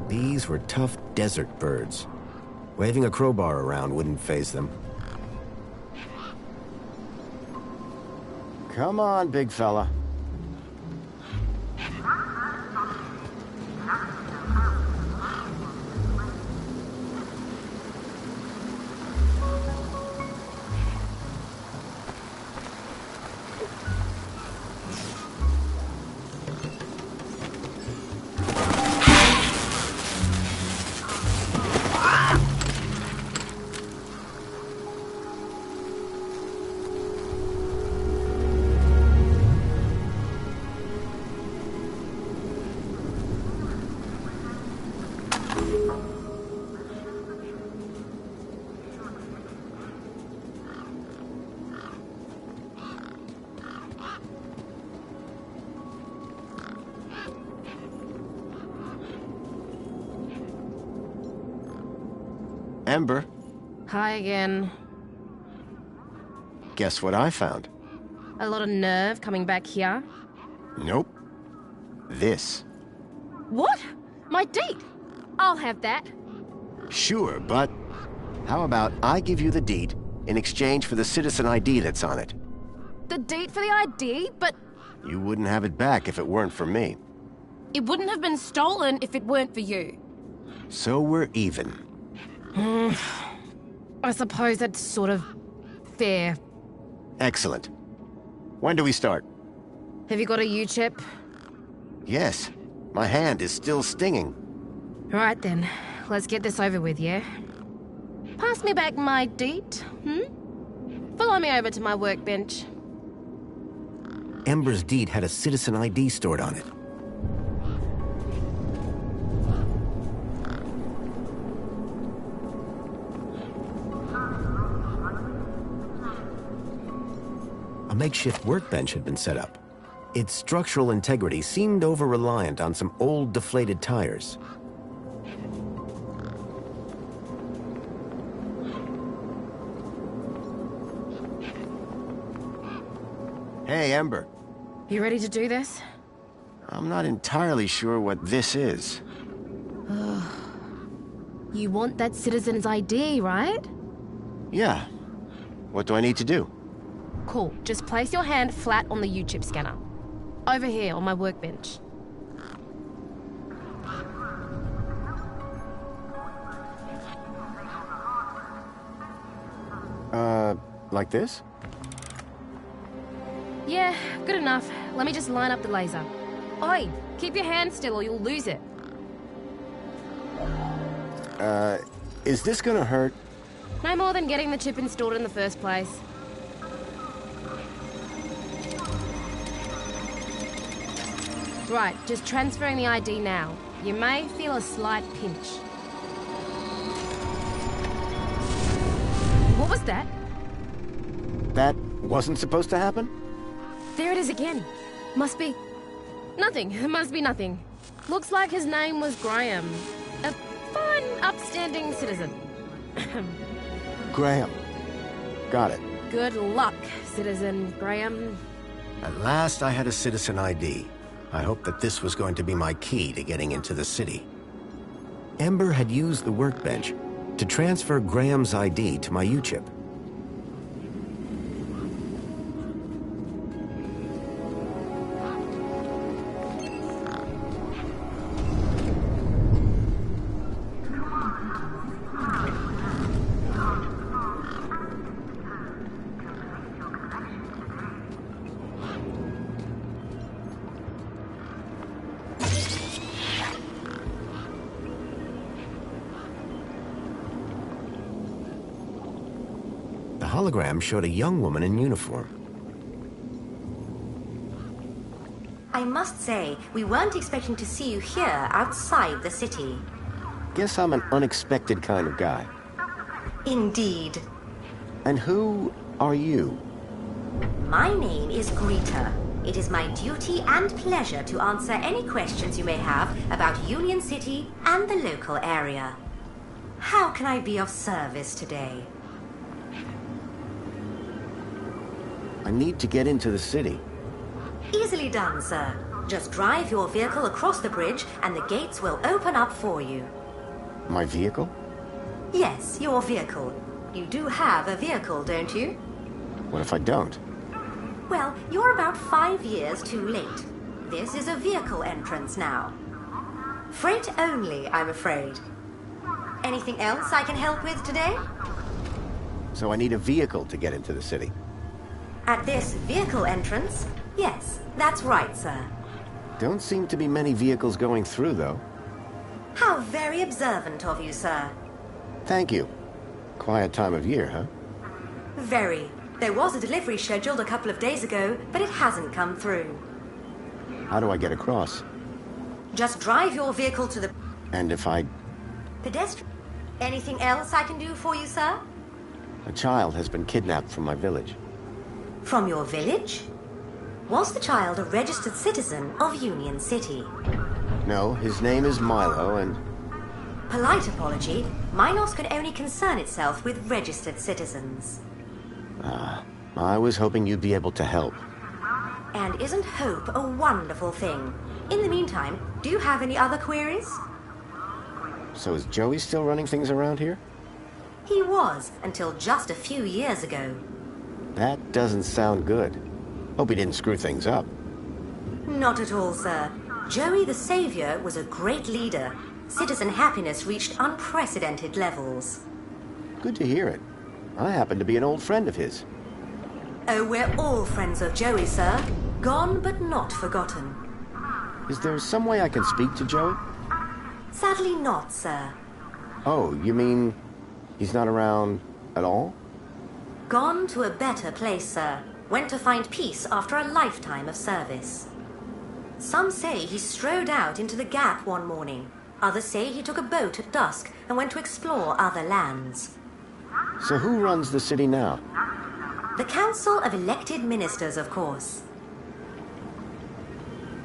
These were tough desert birds. Waving a crowbar around wouldn't faze them. Come on, big fella. Ember. Hi again. Guess what I found? A lot of nerve coming back here. Nope. This. What? My deed? I'll have that. Sure, but how about I give you the deed in exchange for the citizen ID that's on it? The deed for the ID, but You wouldn't have it back if it weren't for me. it wouldn't have been stolen if it weren't for you. So we're even. I suppose that's sort of fair. Excellent. When do we start? Have you got a U-chip? Yes. My hand is still stinging. Right then, let's get this over with, yeah? Pass me back my deed, Follow me over to my workbench. Ember's deed had a citizen ID stored on it. A makeshift workbench had been set up. Its structural integrity seemed over-reliant on some old, deflated tires. Hey, Ember. You ready to do this? I'm not entirely sure what this is. You want that citizen's ID, right? Yeah. What do I need to do? Cool. Just place your hand flat on the U-chip scanner. Over here on my workbench. Like this? Yeah, good enough. Let me just line up the laser. Oi, keep your hand still or you'll lose it. Is this gonna hurt? No more than getting the chip installed in the first place. Right, just transferring the ID now. You may feel a slight pinch. What was that? That wasn't supposed to happen? There it is again. Must be... nothing. It must be nothing. Looks like his name was Graham. A fine, upstanding citizen. Graham. Got it. Good luck, Citizen Graham. At last I had a citizen ID. I hoped that this was going to be my key to getting into the city. Ember had used the workbench to transfer Graham's ID to my U-chip. The hologram showed a young woman in uniform. I must say, we weren't expecting to see you here outside the city. Guess I'm an unexpected kind of guy. Indeed. And who are you? My name is Greta. It is my duty and pleasure to answer any questions you may have about Union City and the local area. How can I be of service today? I need to get into the city. Easily done, sir. Just drive your vehicle across the bridge and the gates will open up for you. My vehicle? Yes, your vehicle. You do have a vehicle, don't you? What if I don't? Well, you're about 5 years too late. This is a vehicle entrance now. Freight only, I'm afraid. Anything else I can help with today? So I need a vehicle to get into the city. At this vehicle entrance? Yes, that's right, sir. Don't seem to be many vehicles going through, though. How very observant of you, sir. Thank you. Quiet time of year, huh? Very. There was a delivery scheduled a couple of days ago, but it hasn't come through. How do I get across? Just drive your vehicle to the... And if I... pedestrian. Anything else I can do for you, sir? A child has been kidnapped from my village. From your village? Was the child a registered citizen of Union City? No, his name is Milo, and... Polite apology. Minos can only concern itself with registered citizens. I was hoping you'd be able to help. And isn't hope a wonderful thing? In the meantime, do you have any other queries? So is Joey still running things around here? He was, until just a few years ago. That doesn't sound good. Hope he didn't screw things up. Not at all, sir. Joey the Savior was a great leader. Citizen happiness reached unprecedented levels. Good to hear it. I happen to be an old friend of his. Oh, we're all friends of Joey, sir. Gone but not forgotten. Is there some way I can speak to Joey? Sadly not, sir. Oh, you mean he's not around at all? Gone to a better place, sir. Went to find peace after a lifetime of service. Some say he strode out into the Gap one morning. Others say he took a boat at dusk and went to explore other lands. So who runs the city now? The Council of Elected Ministers, of course.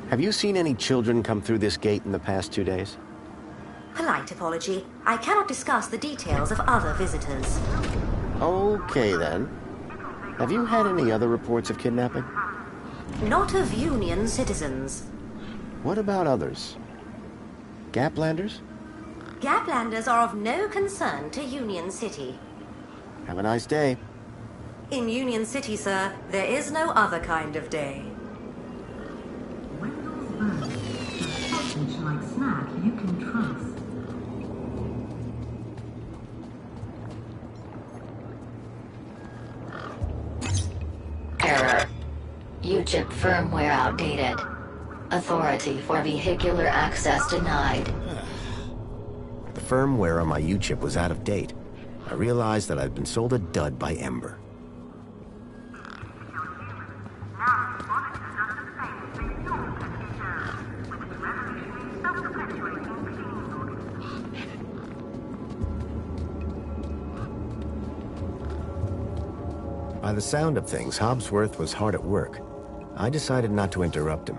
Have you seen any children come through this gate in the past 2 days? Polite apology. I cannot discuss the details of other visitors. Okay, then. Have you had any other reports of kidnapping? Not of Union citizens. What about others? Gaplanders? Gaplanders are of no concern to Union City. Have a nice day. In Union City, sir, there is no other kind of day. Wendell's Burger, the sausage-like snack you can trust. Error. U-chip firmware outdated. Authority for vehicular access denied. The firmware on my U-chip was out of date. I realized that I'd been sold a dud by Ember. By the sound of things, Hobsworth was hard at work. I decided not to interrupt him.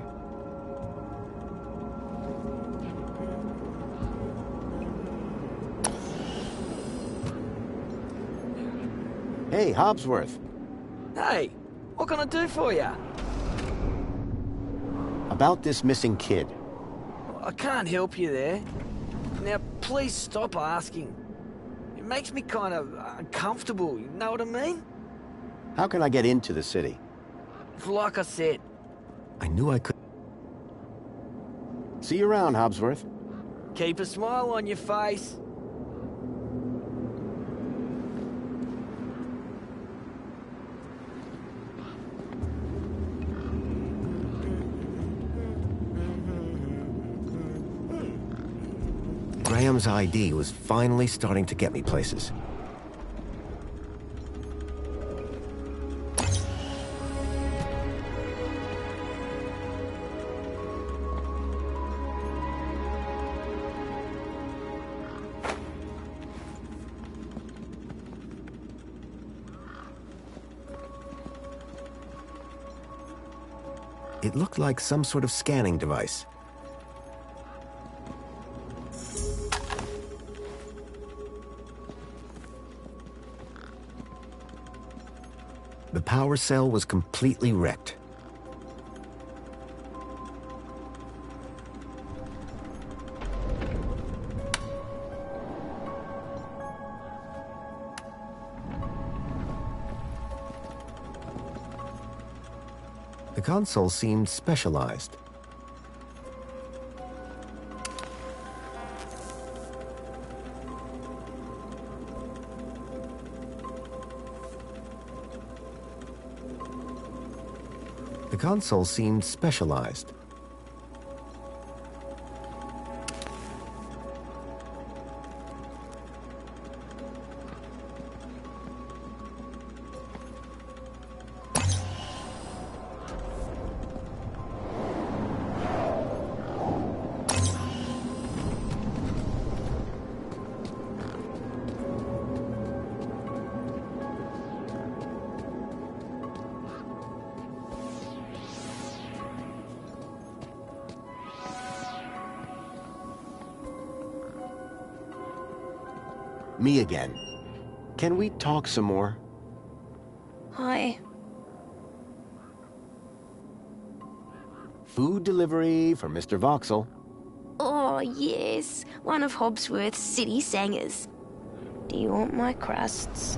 Hey, Hey, Hobsworth. Hey, what can I do for you? About this missing kid. I can't help you there. Now, please stop asking. It makes me kind of uncomfortable, you know what I mean? How can I get into the city? Like I said. I knew I could. See you around, Hobsworth. Keep a smile on your face. Graham's ID was finally starting to get me places. It looked like some sort of scanning device. The power cell was completely wrecked. The console seemed specialized. The console seemed specialized. Me again. Can we talk some more? Hi. Food delivery for Mr. Voxel. Oh, yes. One of Hobsworth's city singers. Do you want my crusts?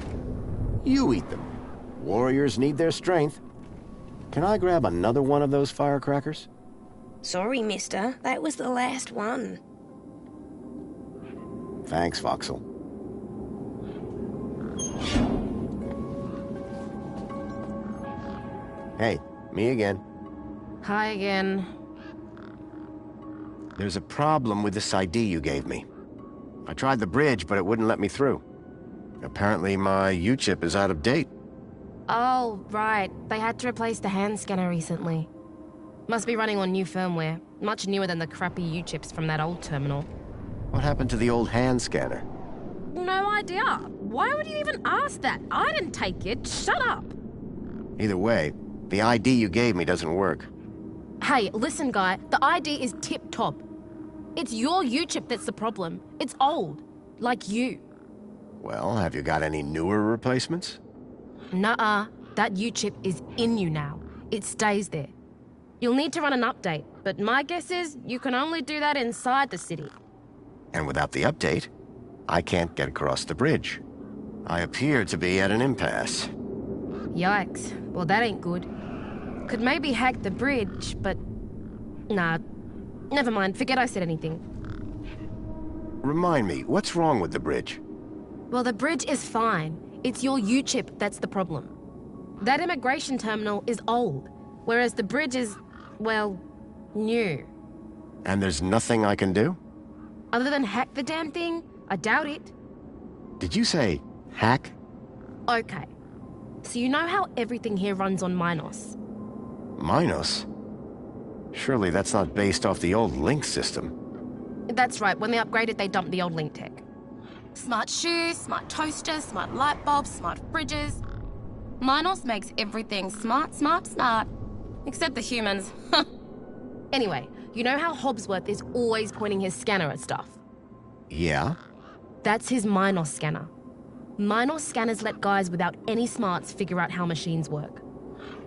You eat them. Warriors need their strength. Can I grab another one of those firecrackers? Sorry, mister. That was the last one. Thanks, Voxel. Hey, me again. Hi again. There's a problem with this ID you gave me. I tried the bridge, but it wouldn't let me through. Apparently my U-chip is out of date. Oh, right. They had to replace the hand scanner recently. Must be running on new firmware, much newer than the crappy U-chips from that old terminal. What happened to the old hand scanner? No idea. Why would you even ask that? I didn't take it. Shut up. Either way, the ID you gave me doesn't work. Hey, listen, guy. The ID is tip-top. It's your U-chip that's the problem. It's old. Like you. Well, have you got any newer replacements? Nuh-uh. That U-chip is in you now. It stays there. You'll need to run an update, but my guess is you can only do that inside the city. And without the update, I can't get across the bridge. I appear to be at an impasse. Yikes. Well, that ain't good. Could maybe hack the bridge, but... Nah. Never mind. Forget I said anything. Remind me, what's wrong with the bridge? Well, the bridge is fine. It's your U-chip that's the problem. That immigration terminal is old, whereas the bridge is, well, new. And there's nothing I can do? Other than hack the damn thing? I doubt it. Did you say hack? Okay. So you know how everything here runs on Minos? Minos? Surely that's not based off the old Link system. That's right. When they upgraded, they dumped the old Link tech. Smart shoes, smart toasters, smart light bulbs, smart fridges. Minos makes everything smart, smart, smart. Except the humans. Anyway, you know how Hobsworth is always pointing his scanner at stuff? Yeah? That's his Minos scanner. Minor scanners let guys without any smarts figure out how machines work.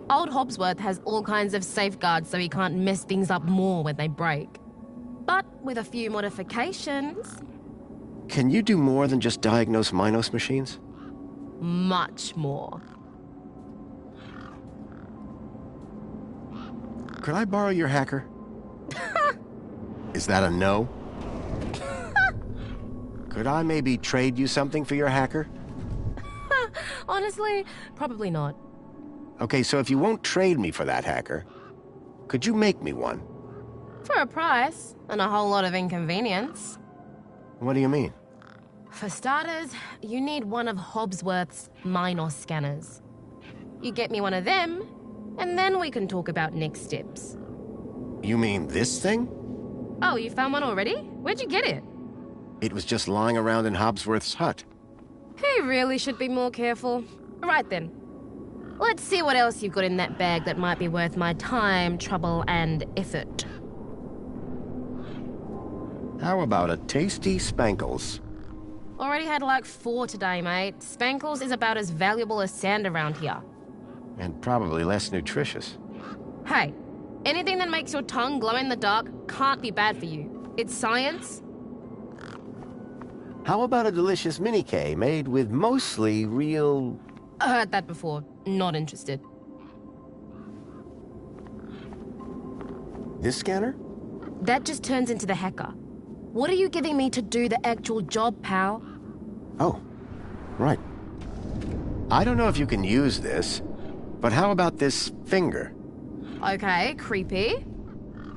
Old Hobsworth has all kinds of safeguards so he can't mess things up more when they break. But with a few modifications... Can you do more than just diagnose Minos machines? Much more. Could I borrow your hacker? Is that a no? Could I maybe trade you something for your hacker? Honestly, probably not. Okay, so if you won't trade me for that hacker, could you make me one? For a price, and a whole lot of inconvenience. What do you mean? For starters, you need one of Hobsworth's Minos scanners. You get me one of them, and then we can talk about next steps. You mean this thing? Oh, you found one already? Where'd you get it? It was just lying around in Hobsworth's hut. He really should be more careful. Right then. Let's see what else you've got in that bag that might be worth my time, trouble, and effort. How about a tasty Spankles? Already had like 4 today, mate. Spankles is about as valuable as sand around here. And probably less nutritious. Hey, anything that makes your tongue glow in the dark can't be bad for you. It's science. How about a delicious mini-K made with mostly real... I heard that before. Not interested. This scanner? That just turns into the hacker. What are you giving me to do the actual job, pal? Oh, right. I don't know if you can use this, but how about this finger? Okay, creepy.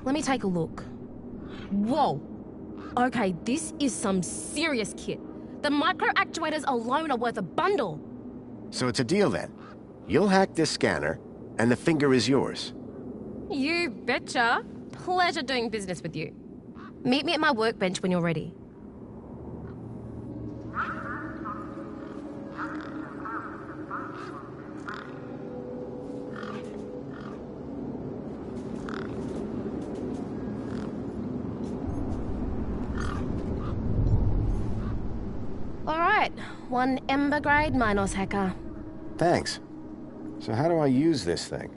Let me take a look. Whoa. Okay, this is some serious kit. The micro actuators alone are worth a bundle. So it's a deal then. You'll hack this scanner, and the finger is yours. You betcha. Pleasure doing business with you. Meet me at my workbench when you're ready. All right, one Ember grade Minos hacker. Thanks. So how do I use this thing?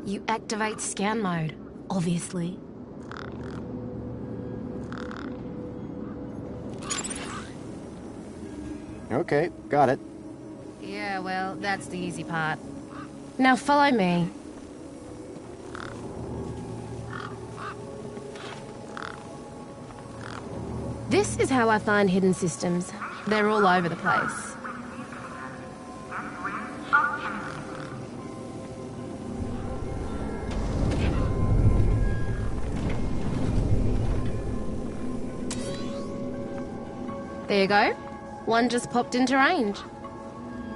You activate scan mode, obviously. Okay, got it. Yeah, well, that's the easy part. Now follow me. This is how I find hidden systems. They're all over the place. There you go. One just popped into range.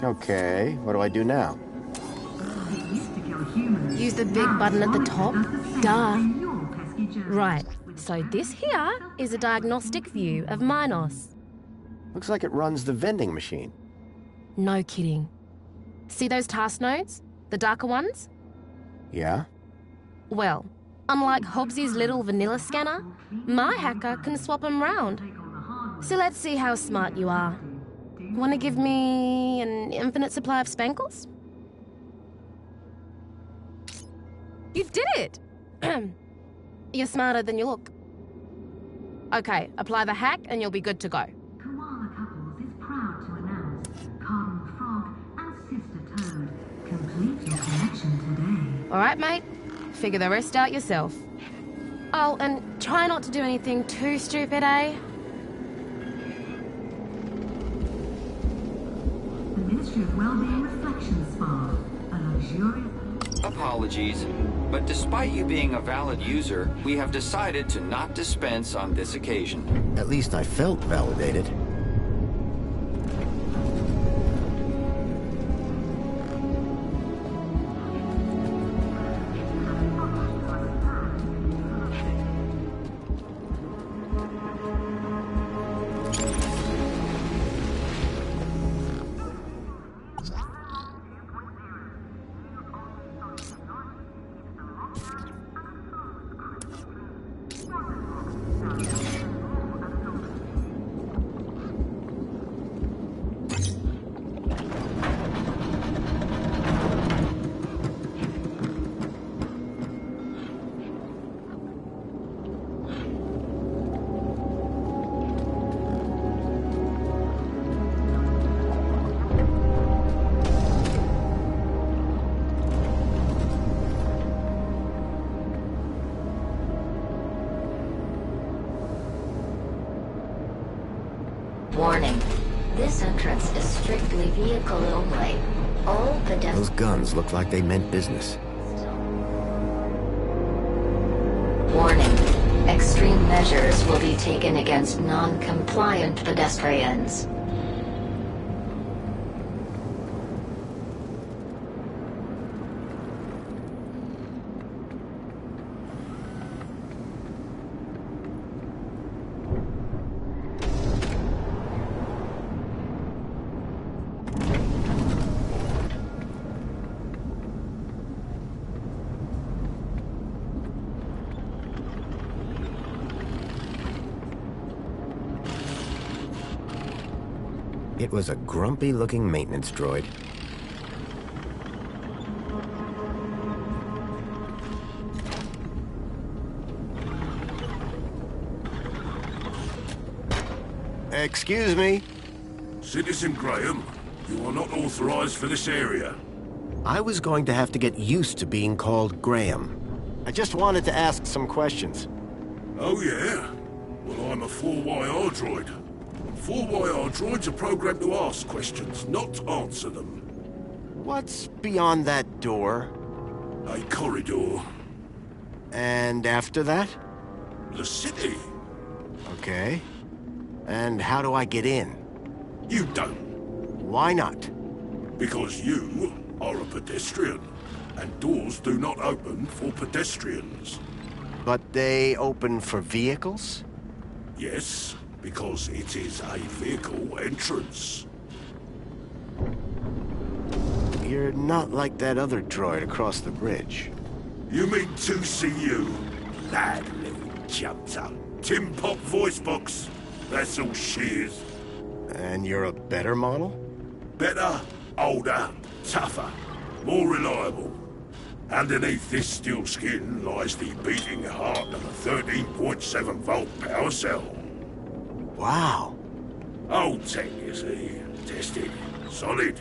Okay, what do I do now? Use the big button at the top. Duh. Right, so this here is a diagnostic view of Minos. Looks like it runs the vending machine. No kidding. See those task nodes? The darker ones? Yeah? Well, unlike Hobbsy's little vanilla scanner, my hacker can swap them round. So let's see how smart you are. Want to give me an infinite supply of Spankles? You did it! You're smarter than you look. Okay, apply the hack and you'll be good to go. Koala Couples is proud to announce Cardinal Frog and Sister Toad. Complete your collection today. All right, mate. Figure the rest out yourself. Oh, and try not to do anything too stupid, eh? The Ministry of Wellbeing Reflection Spa, a luxurious... Apologies, but despite you being a valid user, we have decided to not dispense on this occasion. At least I felt validated. This entrance is strictly vehicle only. All pedestrians... Those guns look like they meant business. Warning. Extreme measures will be taken against non-compliant pedestrians. It was a grumpy-looking maintenance droid. Excuse me? Citizen Graham, you are not authorized for this area. I was going to have to get used to being called Graham. I just wanted to ask some questions. Oh, yeah? Well, I'm a 4YR droid. 4YR droids are programmed to ask questions, not answer them. What's beyond that door? A corridor. And after that? The city. Okay. And how do I get in? You don't. Why not? Because you are a pedestrian, and doors do not open for pedestrians. But they open for vehicles? Yes, because it is a vehicle entrance. You're not like that other droid across the bridge. You mean 2CU? That little jumped up. Tim Pop voice box. That's all she is. And you're a better model? Better, older, tougher, more reliable. Underneath this steel skin lies the beating heart of a 13.7 volt power cell. Wow. Old tech, you see. Tested. Solid.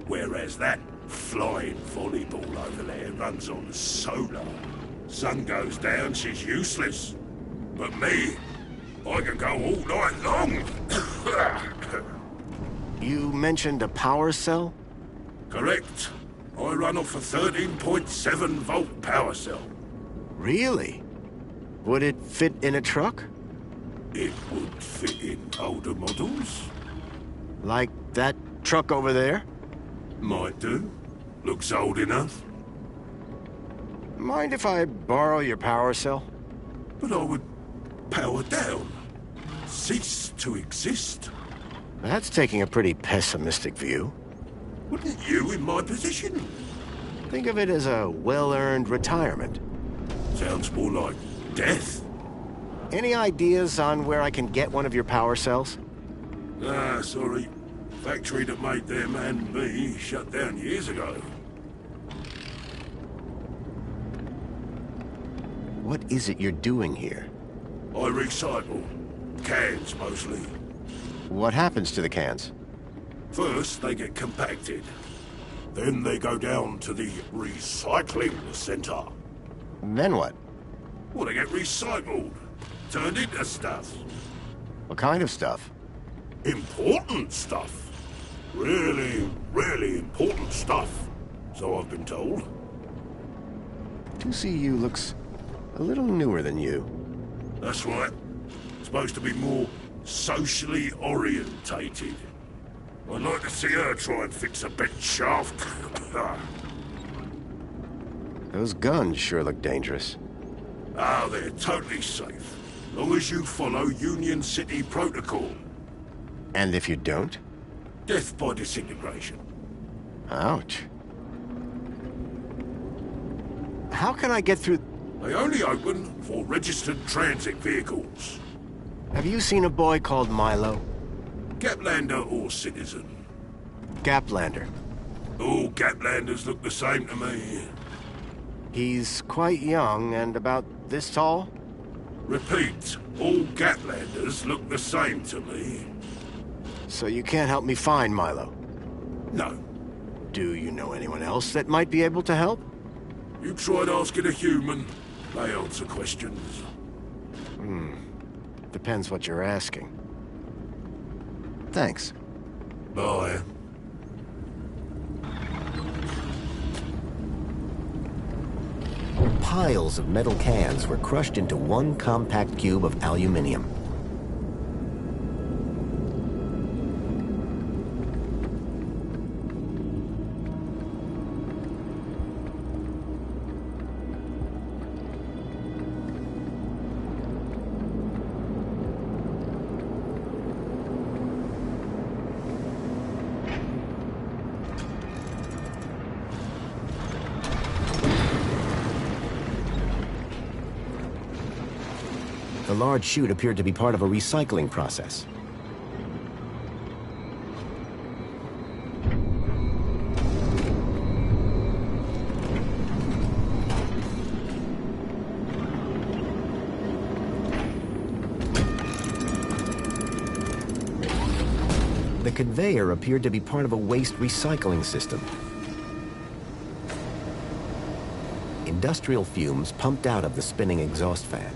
Whereas that flying volleyball over there runs on solar. Sun goes down, she's useless. But me, I can go all night long. You mentioned a power cell? Correct. I run off a 13.7 volt power cell. Really? Would it fit in a truck? It would fit in older models. Like that truck over there? Might do. Looks old enough. Mind if I borrow your power cell? But I would power down. Cease to exist. That's taking a pretty pessimistic view. Wouldn't you in my position? Think of it as a well-earned retirement. Sounds more like death. Any ideas on where I can get one of your power cells? Ah, sorry. Factory that made them and me shut down years ago. What is it you're doing here? I recycle. Cans, mostly. What happens to the cans? First, they get compacted. Then they go down to the recycling center. Then what? Well, they get recycled. Turned into stuff. What kind of stuff? Important stuff. Really, really important stuff. So I've been told. 2CU looks a little newer than you. That's right. Supposed to be more socially orientated. I'd like to see her try and fix a bent shaft. Those guns sure look dangerous. Ah, they're totally safe. Long as you follow Union City protocol. And if you don't? Death by disintegration. Ouch. How can I get through? They only open for registered transit vehicles. Have you seen a boy called Milo? Gaplander or citizen? Gaplander. All Gaplanders look the same to me. He's quite young and about this tall? Repeat, all Gaplanders look the same to me. So you can't help me find Milo? No. Do you know anyone else that might be able to help? You tried asking a human. They answer questions. Depends what you're asking. Thanks. Bye. Piles of metal cans were crushed into one compact cube of aluminium. The large chute appeared to be part of a recycling process. The conveyor appeared to be part of a waste recycling system. Industrial fumes pumped out of the spinning exhaust fan.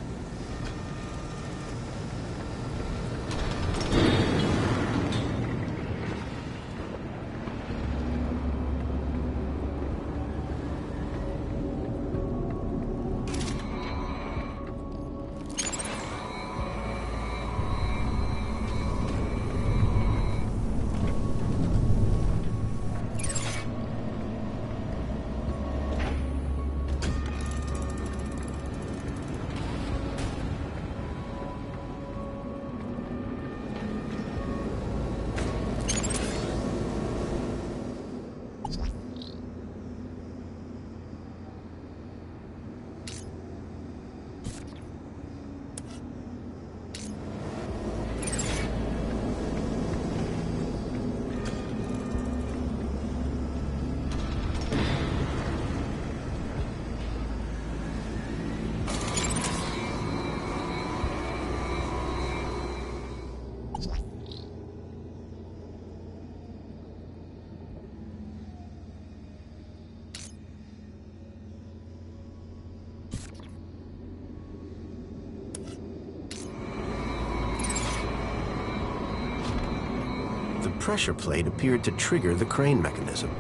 The pressure plate appeared to trigger the crane mechanism.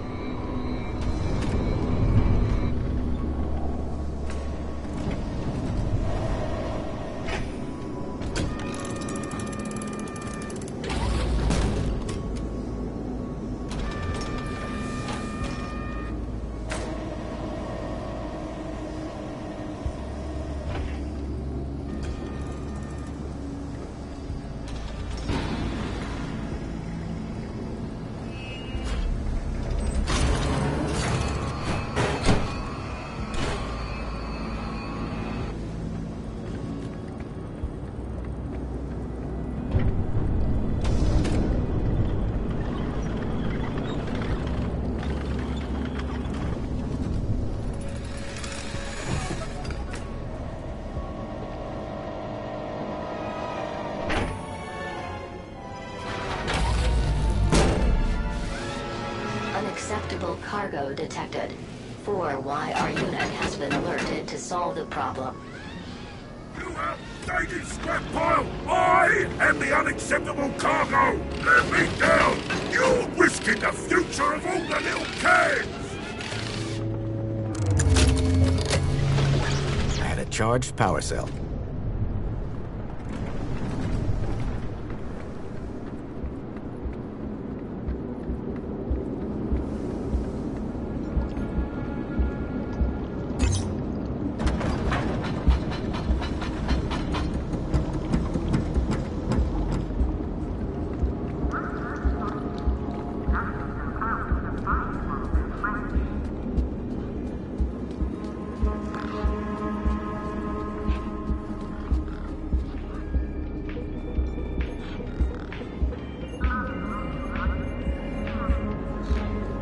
Unacceptable cargo detected. 4Y, our unit has been alerted to solve the problem. You outdated scrap pile! I am the unacceptable cargo! Let me down! You're risking the future of all the little cans! I had a charged power cell.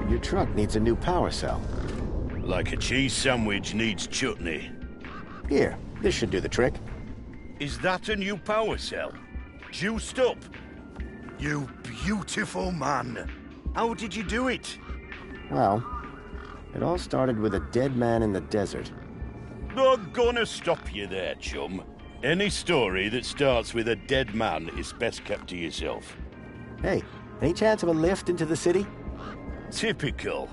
Your truck needs a new power cell. Like a cheese sandwich needs chutney. Here, this should do the trick. Is that a new power cell? Juiced up? You beautiful man. How did you do it? Well, it all started with a dead man in the desert. Not gonna stop you there, chum. Any story that starts with a dead man is best kept to yourself. Hey, Any chance of a lift into the city? Typical.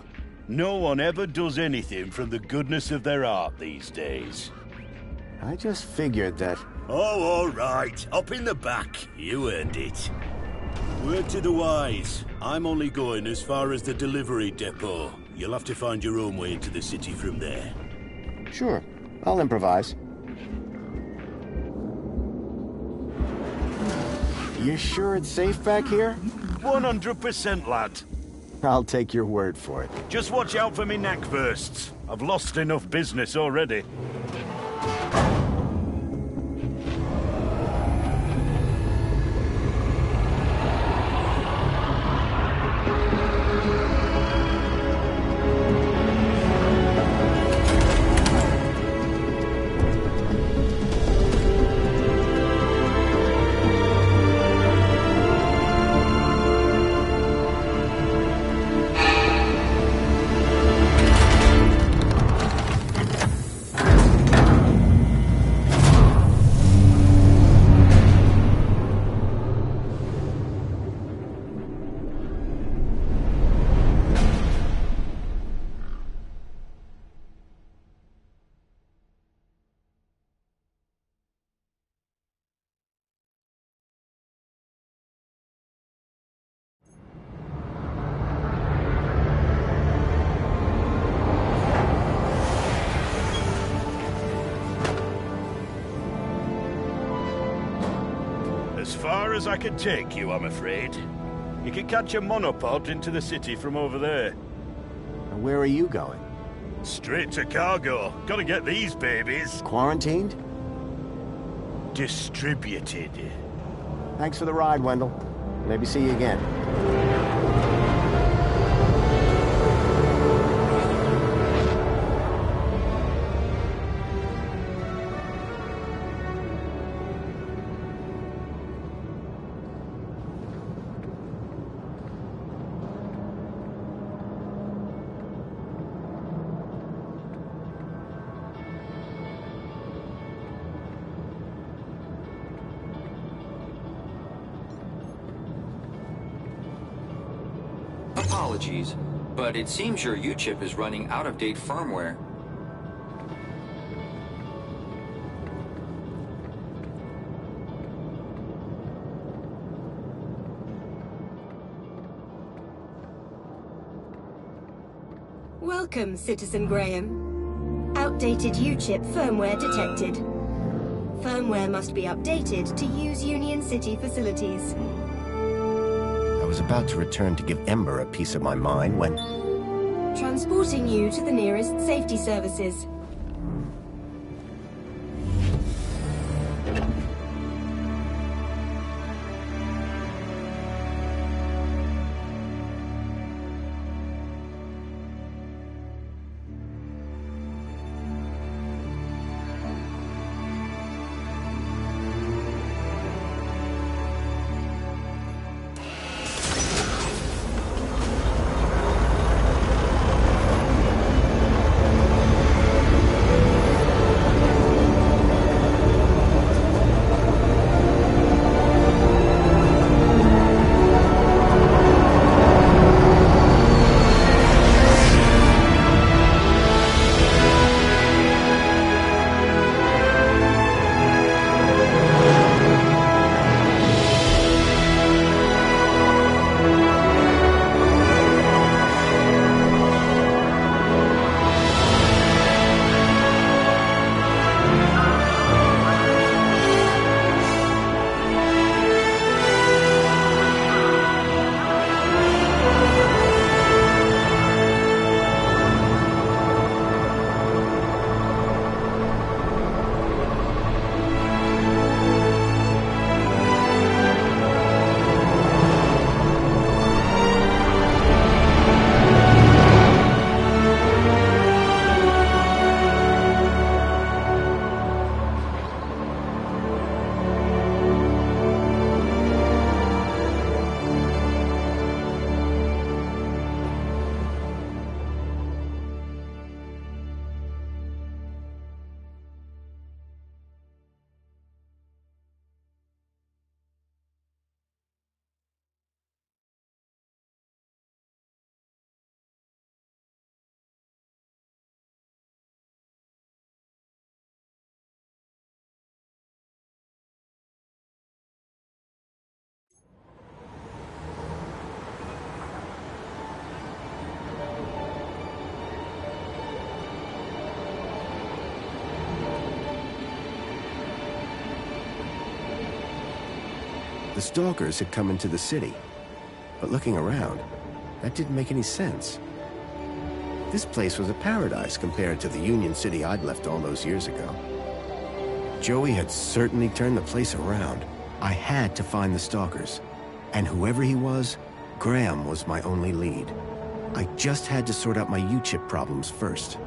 No one ever does anything from the goodness of their heart these days. I just figured that... Oh, all right. Up in the back. You earned it. Word to the wise. I'm only going as far as the delivery depot. You'll have to find your own way into the city from there. Sure. I'll improvise. You sure it's safe back here? 100%, lad. I'll take your word for it. Just watch out for me neck bursts. I've lost enough business already. As far as I can take you, I'm afraid. You can catch a monopod into the city from over there. And where are you going? Straight to cargo. Gotta get these babies. Quarantined? Distributed. Thanks for the ride, Wendell. Maybe see you again. Apologies, but it seems your U-chip is running out-of-date firmware. Welcome, Citizen Graham. Outdated U-chip firmware detected. Firmware must be updated to use Union City facilities. I was about to return to give Ember a piece of my mind when... Transporting you to the nearest safety services. The Stalkers had come into the city, but looking around, that didn't make any sense. This place was a paradise compared to the Union City I'd left all those years ago. Joey had certainly turned the place around. I had to find the Stalkers, and whoever he was, Graham was my only lead. I just had to sort out my U-chip problems first.